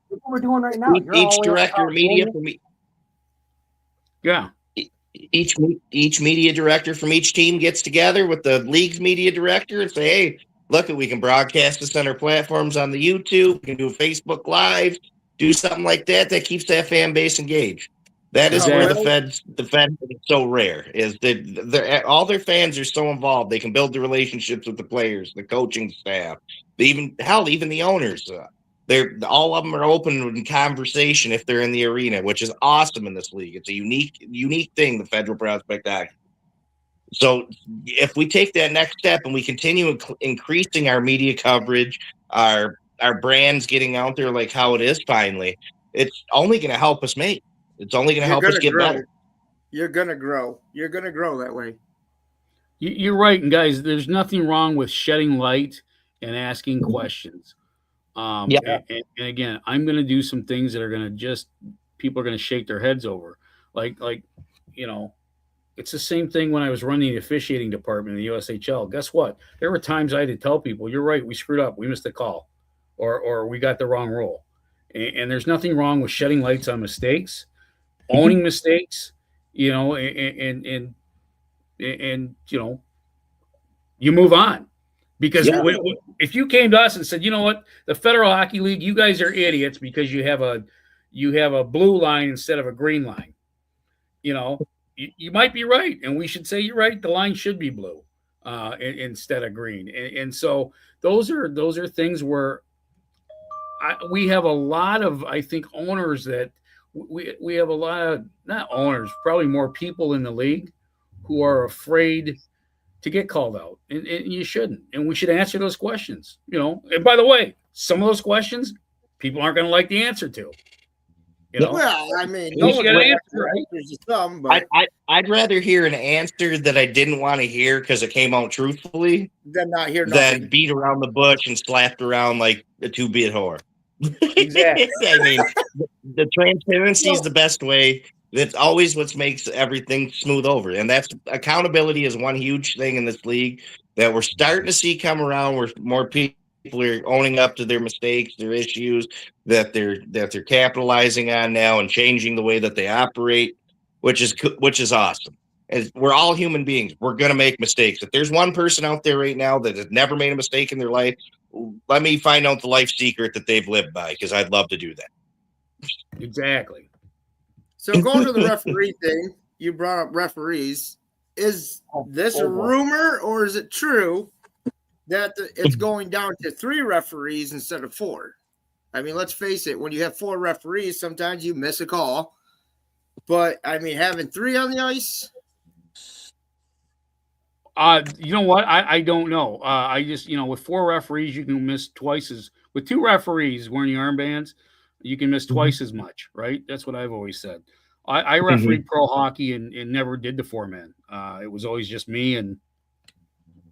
What we're doing right now. Each director of media for me. Yeah. Each media director from each team gets together with the league's media director and say, hey, look, we can broadcast this on our platforms on the YouTube. We can do a Facebook Live, do something like that. That keeps that fan base engaged. That is where the Fed is so rare, is that all their fans are so involved. They can build the relationships with the players, the coaching staff, even the owners. All of them are open in conversation if they're in the arena, which is awesome in this league. It's a unique thing, the Federal Prospect Act. So if we take that next step and we continue increasing our media coverage, our brands getting out there like how it is finally, it's only going to help us make. It's only going to help us get better. You're going to grow. You're going to grow that way. You're right, and guys, there's nothing wrong with shedding light and asking questions. Yeah. And again, I'm going to do some things that are going to just people are going to shake their heads over, like you know, it's the same thing when I was running the officiating department in the USHL. Guess what? There were times I had to tell people, "You're right, we screwed up, we missed a call, or we got the wrong rule." And there's nothing wrong with shedding lights on mistakes, owning mistakes, and you move on. Because if you came to us and said, you know what, the Federal Hockey League, you guys are idiots because you have a blue line instead of a green line, you might be right, and we should say you're right. The line should be blue instead of green, and so those are things where we have a lot of, I think, owners that we have a lot of, not owners, probably more people in the league who are afraid to get called out, and you shouldn't, and we should answer those questions. And by the way, some of those questions people aren't going to like the answer to. Well, I mean, no one got answer, right? There's some, but I'd rather hear an answer that I didn't want to hear because it came out truthfully than not hear than nothing. beat around the bush and slapped around like a 2-bit whore. Exactly. I mean, the transparency is the best way. That's always what makes everything smooth over. And that's accountability is one huge thing in this league that we're starting to see come around where more people are owning up to their mistakes, their issues that they're capitalizing on now and changing the way that they operate, which is awesome. As we're all human beings, we're going to make mistakes. If there's one person out there right now that has never made a mistake in their life, let me find out the life secret that they've lived by, because I'd love to do that. Exactly. So going to the referee thing, you brought up referees. Is this a rumor or is it true that it's going down to 3 referees instead of 4? I mean, let's face it. When you have 4 referees, sometimes you miss a call. But, I mean, having 3 on the ice? You know what? I don't know. I just, with 4 referees, you can miss twice as – with 2 referees wearing the armbands, you can miss twice as much, right? That's what I've always said. I refereed pro hockey and never did the 4-man. It was always just me and,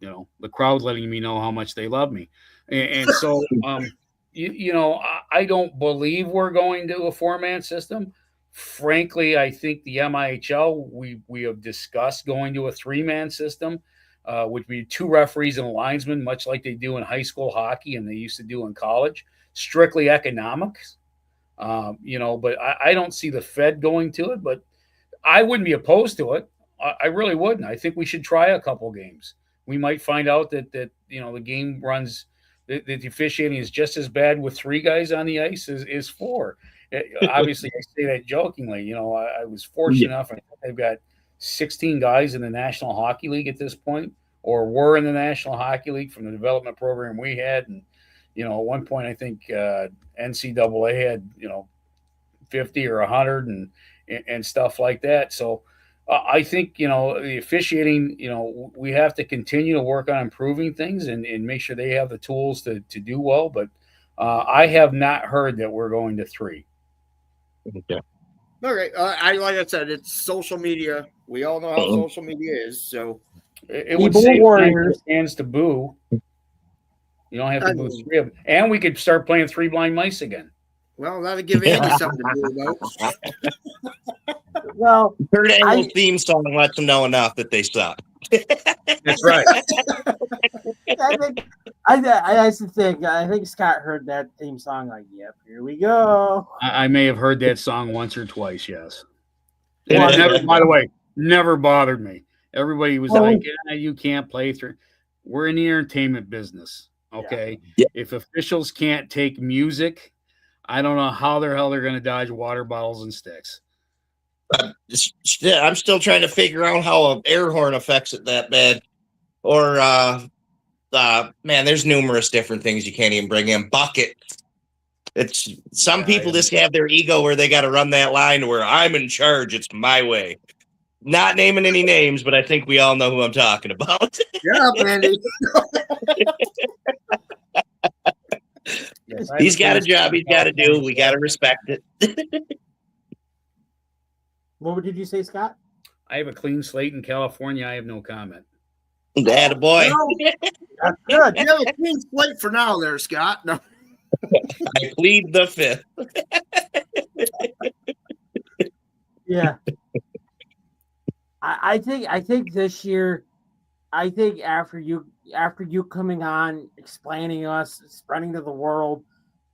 the crowd letting me know how much they love me. And so, I don't believe we're going to a 4-man system. Frankly, I think the MIHL, we have discussed going to a 3-man system, which would be 2 referees and a linesman, much like they do in high school hockey and they used to do in college. Strictly economics. But I don't see the Fed going to it, but I wouldn't be opposed to it. I really wouldn't. I think we should try a couple games. We might find out that the game runs, that the officiating is just as bad with 3 guys on the ice as 4. Obviously, I say that jokingly. I was fortunate enough. I think they've got 16 guys in the National Hockey League at this point, or were in the National Hockey League from the development program we had. And, at one point, I think NCAA had, 50 or 100 and stuff like that. So I think, the officiating, we have to continue to work on improving things and make sure they have the tools to do well. But I have not heard that we're going to 3. Okay. Okay. Like I said, it's social media. We all know how social media is. So it would save Warriors hands to boo. You don't have to boo 3 of them. And we could start playing 3 blind mice again. Well, that'll give Andy something to do about. Well, Kurt Angle's theme song lets them know enough that they suck. That's right. I think Scott heard that theme song like, yep, here we go. I may have heard that song once or twice, yes. And it never, by the way, never bothered me. Everybody was like, you can't play through. We're in the entertainment business, okay? Yeah. If officials can't take music, I don't know how the hell they're going to dodge water bottles and sticks. I'm still trying to figure out how an air horn affects it that bad. Or, man, there's numerous different things you can't even bring in. Bucket. It's some people just have their ego where they got to run that line where I'm in charge. It's my way. Not naming any names, but I think we all know who I'm talking about. Yeah, Andy. Yes, he's got a job he's got to do. We got to respect it. What did you say, Scott? I have a clean slate in California. I have no comment. Attaboy. That's good. You have a clean slate for now, there, Scott. No. I plead the fifth. Yeah. I think this year, I think after you coming on, explaining us, spreading to the world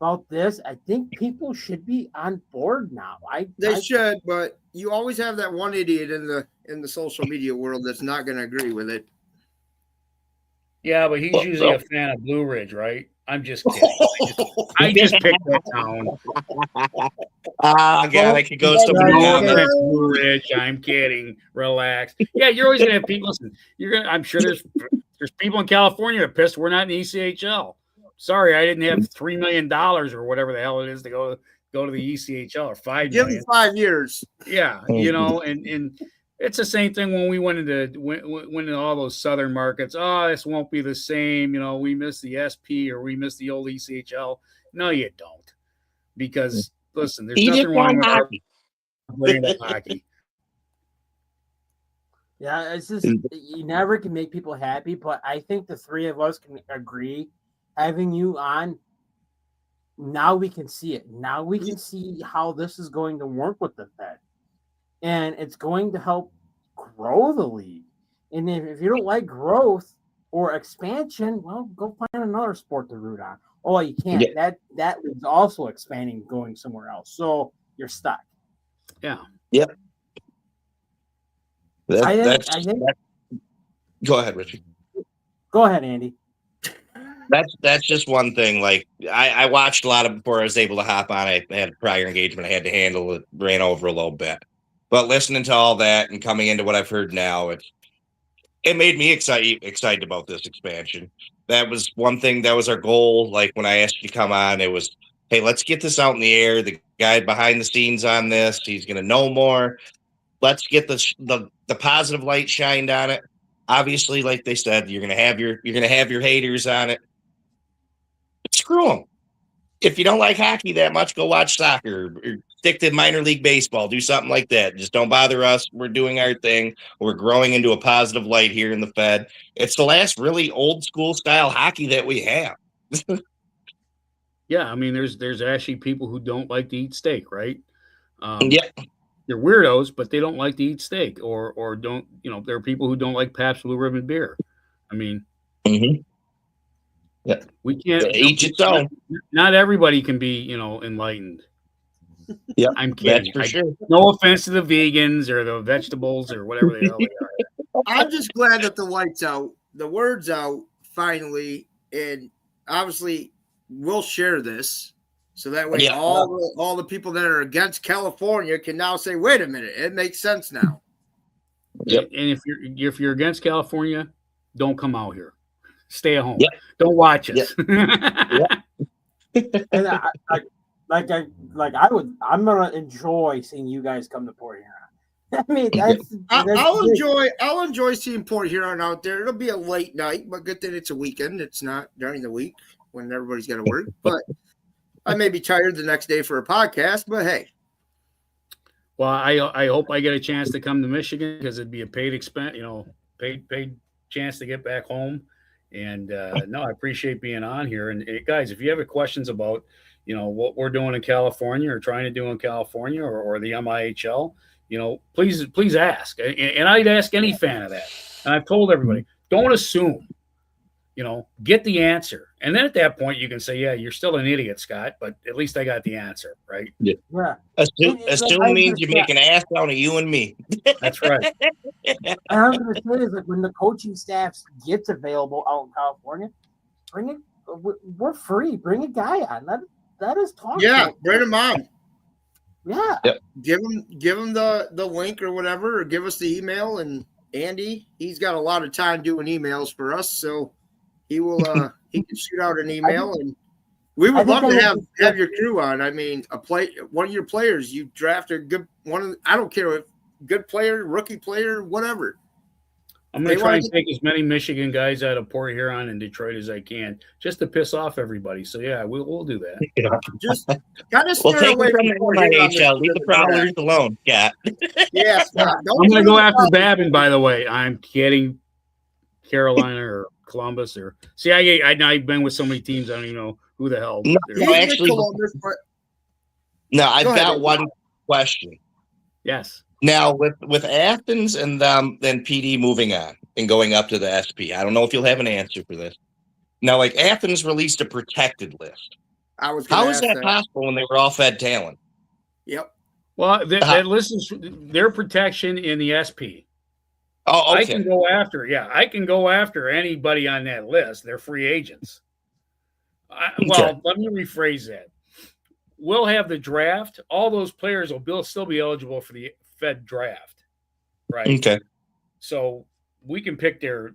about this, I think people should be on board now. They should, but you always have that one idiot in the social media world that's not going to agree with it. Yeah, but he's usually a fan of Blue Ridge, right? I'm just kidding. I just picked that town. God, I could go No somewhere offense, else. Blue Ridge. I'm kidding. Relax. Yeah, you're always gonna have people. Listen, I'm sure there's people in California that are pissed we're not in the ECHL. Sorry, I didn't have $3 million or whatever the hell it is to go to the ECHL or $5 Give million. them 5 years. Yeah, and it's the same thing when we went into all those southern markets. Oh, this won't be the same. We miss the SP or we miss the old ECHL. No, you don't, because listen, there's nothing wrong with our brand of hockey. Yeah, it's just you never can make people happy, but I think the three of us can agree. Having you on, now we can see it. Now we can see how this is going to work with the Fed. And it's going to help grow the league. And if you don't like growth or expansion, well, go find another sport to root on. Oh, you can't. Yeah. That league's also expanding, going somewhere else. So you're stuck. Yeah. Yep. I think, go ahead, Richie. Go ahead, Andy. That's just one thing. Like I watched a lot of before I was able to hop on. I had a prior engagement I had to handle. It ran over a little bit. But listening to all that and coming into what I've heard now, it made me excited about this expansion. That was one thing. That was our goal. Like when I asked you to come on, it was, hey, let's get this out in the air. The guy behind the scenes on this, he's going to know more. Let's get the positive light shined on it. Obviously, like they said, you're going to have your haters on it. Screw them. If you don't like hockey that much, go watch soccer or stick to minor league baseball. Do something like that. Just don't bother us. We're doing our thing. We're growing into a positive light here in the Fed. It's the last really old school style hockey that we have. Yeah, I mean, there's actually people who don't like to eat steak, right? Yeah. They're weirdos, but they don't like to eat steak, or don't. There are people who don't like Pabst Blue Ribbon beer. I mean, yeah, we can't. Each its own. Not everybody can be, enlightened. Yeah, I'm kidding. That's for sure. No offense to the vegans or the vegetables or whatever the hell they are. I'm just glad that the light's out, the word's out finally, and obviously we'll share this. So that way, all the people that are against California can now say, "Wait a minute, it makes sense now." Yep. And if you're against California, don't come out here. Stay at home. Yep. Don't watch us. Yep. And I'm gonna enjoy seeing you guys come to Port Huron. I mean, I'll enjoy seeing Port Huron out there. It'll be a late night, but good that it's a weekend. It's not during the week when everybody's got to work, but. I may be tired the next day for a podcast, but hey. Well, I hope I get a chance to come to Michigan because it'd be a paid expense, paid chance to get back home. And no, I appreciate being on here. And guys, if you have questions about, what we're doing in California or trying to do in California or the MIHL, please ask. And I'd ask any fan of that. And I've told everybody, don't assume. Get the answer. And then at that point, you can say, yeah, you're still an idiot, Scott, but at least I got the answer, right? Yeah. Assume means you make an ass out of you and me. That's right. And I was going to say is like when the coaching staff gets available out in California, bring it. We're free. Bring a guy on. Let us talk. Yeah, bring him on. Yeah. Yep. Give him the link or whatever, or give us the email. And Andy, he's got a lot of time doing emails for us, so he will. He can shoot out an email, and we would love to have your crew on. I mean, one of your players you draft a good one. I don't care if good player, rookie player, whatever. I'm going to try and take as many Michigan guys out of Port Huron and Detroit as I can, just to piss off everybody. So yeah, we'll do that. Just kind of we'll take away from the NHL. Leave the Prowlers alone. Yeah. Yes. I'm going to go after Babin. By the way, I'm kidding. Carolina or Columbus or see. I've been with so many teams. I don't even know who the hell. No, they're- He's no, with actually, Columbus, but no, I've Go ahead, got Andy. one question. Yes. Now with Athens and then PD moving on and going up to the SP. I don't know if you'll have an answer for this. Now, like Athens released a protected list. I was going How to is ask that possible when they were all fed talent? Yep. Well, that list is their protection in the SP. Oh, I okay. can go after. Yeah, I can go after anybody on that list. They're free agents. Well, let me rephrase that. We'll have the draft. All those players will still be eligible for the Fed draft, right? Okay. So we can pick their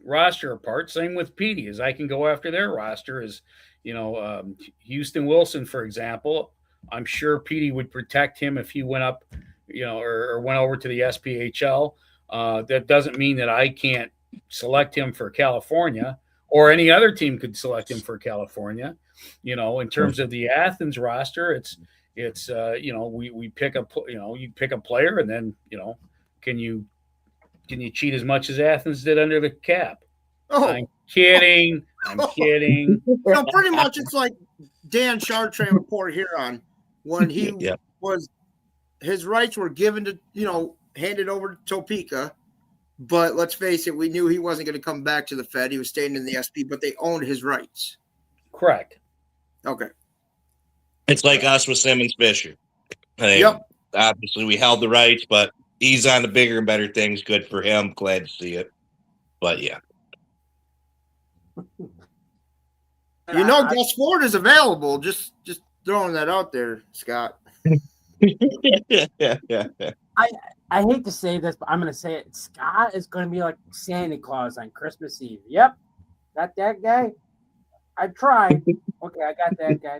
roster apart. Same with Petey, as I can go after their roster. As Houston Wilson, for example, I'm sure Petey would protect him if he went up, or went over to the SPHL. That doesn't mean that I can't select him for California, or any other team could select him for California. In terms of the Athens roster, it's we pick a you pick a player, and then can you cheat as much as Athens did under the cap? Oh, I'm kidding. I'm kidding. so pretty much it's like Dan Chartrand with Port Huron when he Yeah. was his rights were given to handed over to Topeka, but let's face it, we knew he wasn't going to come back to the Fed. He was staying in the SP, but they owned his rights. Correct. Okay. It's like us with Simmons Fisher. Yep. Obviously, we held the rights, but he's on the bigger and better things. Good for him. Glad to see it. But yeah. Gus Ford is available. Just throwing that out there, Scott. I hate to say this, but I'm going to say it. Scott is going to be like Santa Claus on Christmas Eve. Yep. Got that guy? I tried. Okay, I got that guy.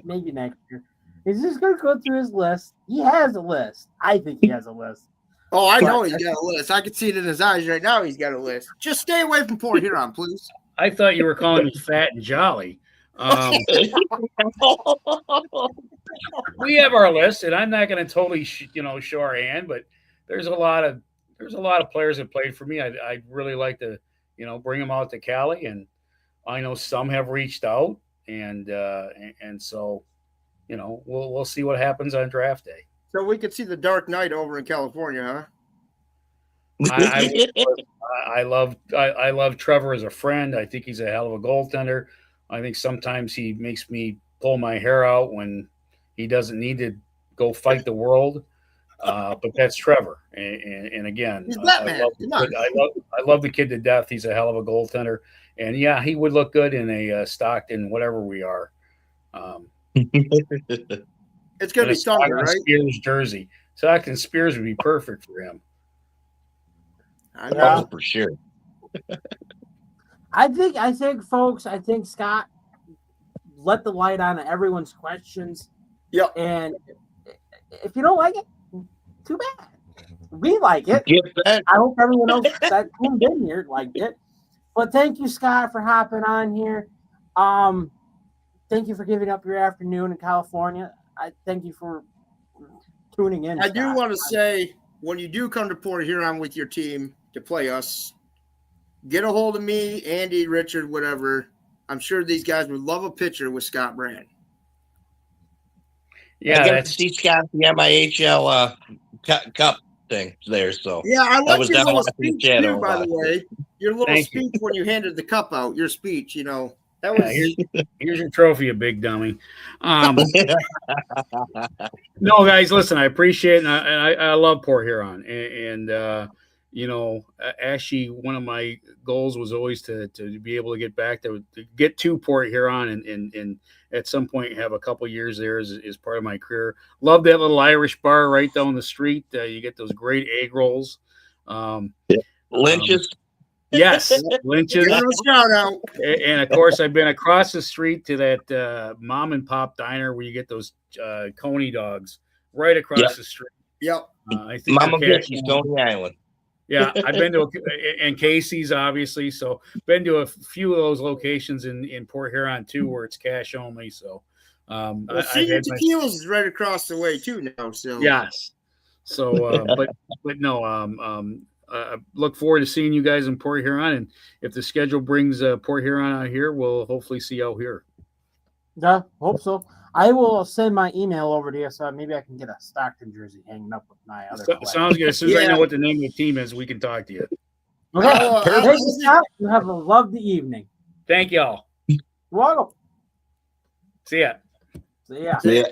Maybe next year. He's just going to go through his list. He has a list. I think he has a list. Oh, I know he's got a list. I can see it in his eyes right now. He's got a list. Just stay away from Port Huron, please. I thought you were calling me fat and jolly. We have our list, and I'm not going to totally show our hand, but there's a lot of players that played for me. I'd really like to bring them out to Cali, and I know some have reached out, and so we'll see what happens on draft day. So we could see the Dark Knight over in California, huh? I love Trevor as a friend. I think he's a hell of a goaltender. I think sometimes he makes me pull my hair out when he doesn't need to go fight the world. But that's Trevor. And again, He's Batman. I love the kid to death. He's a hell of a goaltender. And yeah, he would look good in a Stockton, whatever we are. It's going to be Thunder, right? Spears jersey. Stockton Spears would be perfect for him. I know. Oh, for sure. I think, folks, Scott let the light on everyone's questions. Yep. And if you don't like it, too bad. We like it. I hope everyone else that tuned in here liked it. But thank you, Scott, for hopping on here. Thank you for giving up your afternoon in California. I thank you for tuning in. I do want to say, when you do come to Port Huron with your team to play us, get a hold of me, Andy, Richard, whatever. I'm sure these guys would love a picture with Scott Brand. Yeah, I got to see Scott the MIHL cup thing there. So yeah, I like your little speech speech too, by the way. Your little speech when you handed the cup out. Your speech, that was. Here's your trophy, you big dummy. No, guys, listen, I appreciate it, and I love Port Huron, and actually, one of my goals was always to be able to get back to get to Port Huron and at some point have a couple years there as part of my career. Love that little Irish bar right down the street. You get those great egg rolls. Lynch's. Yes, Lynch's. Shout out. And of course, I've been across the street to that mom and pop diner where you get those Coney dogs right across the street. Yep. I think Mama Vicky's Coney Island. Yeah, I've been to and Casey's obviously. So been to a few of those locations in Port Huron too, where it's cash only. So Senior Tequila's is right across the way too now. So yes. So but no look forward to seeing you guys in Port Huron. And if the schedule brings Port Huron out here, we'll hopefully see you out here. Yeah, hope so. I will send my email over to you, so maybe I can get a Stockton jersey hanging up with my other. Sounds good. As soon as I Yeah. know what the name of the team is, we can talk to you. Okay. Perfect. Thank you, Scott. You have a lovely evening. Thank y'all. You're welcome. See ya. See ya. Yeah.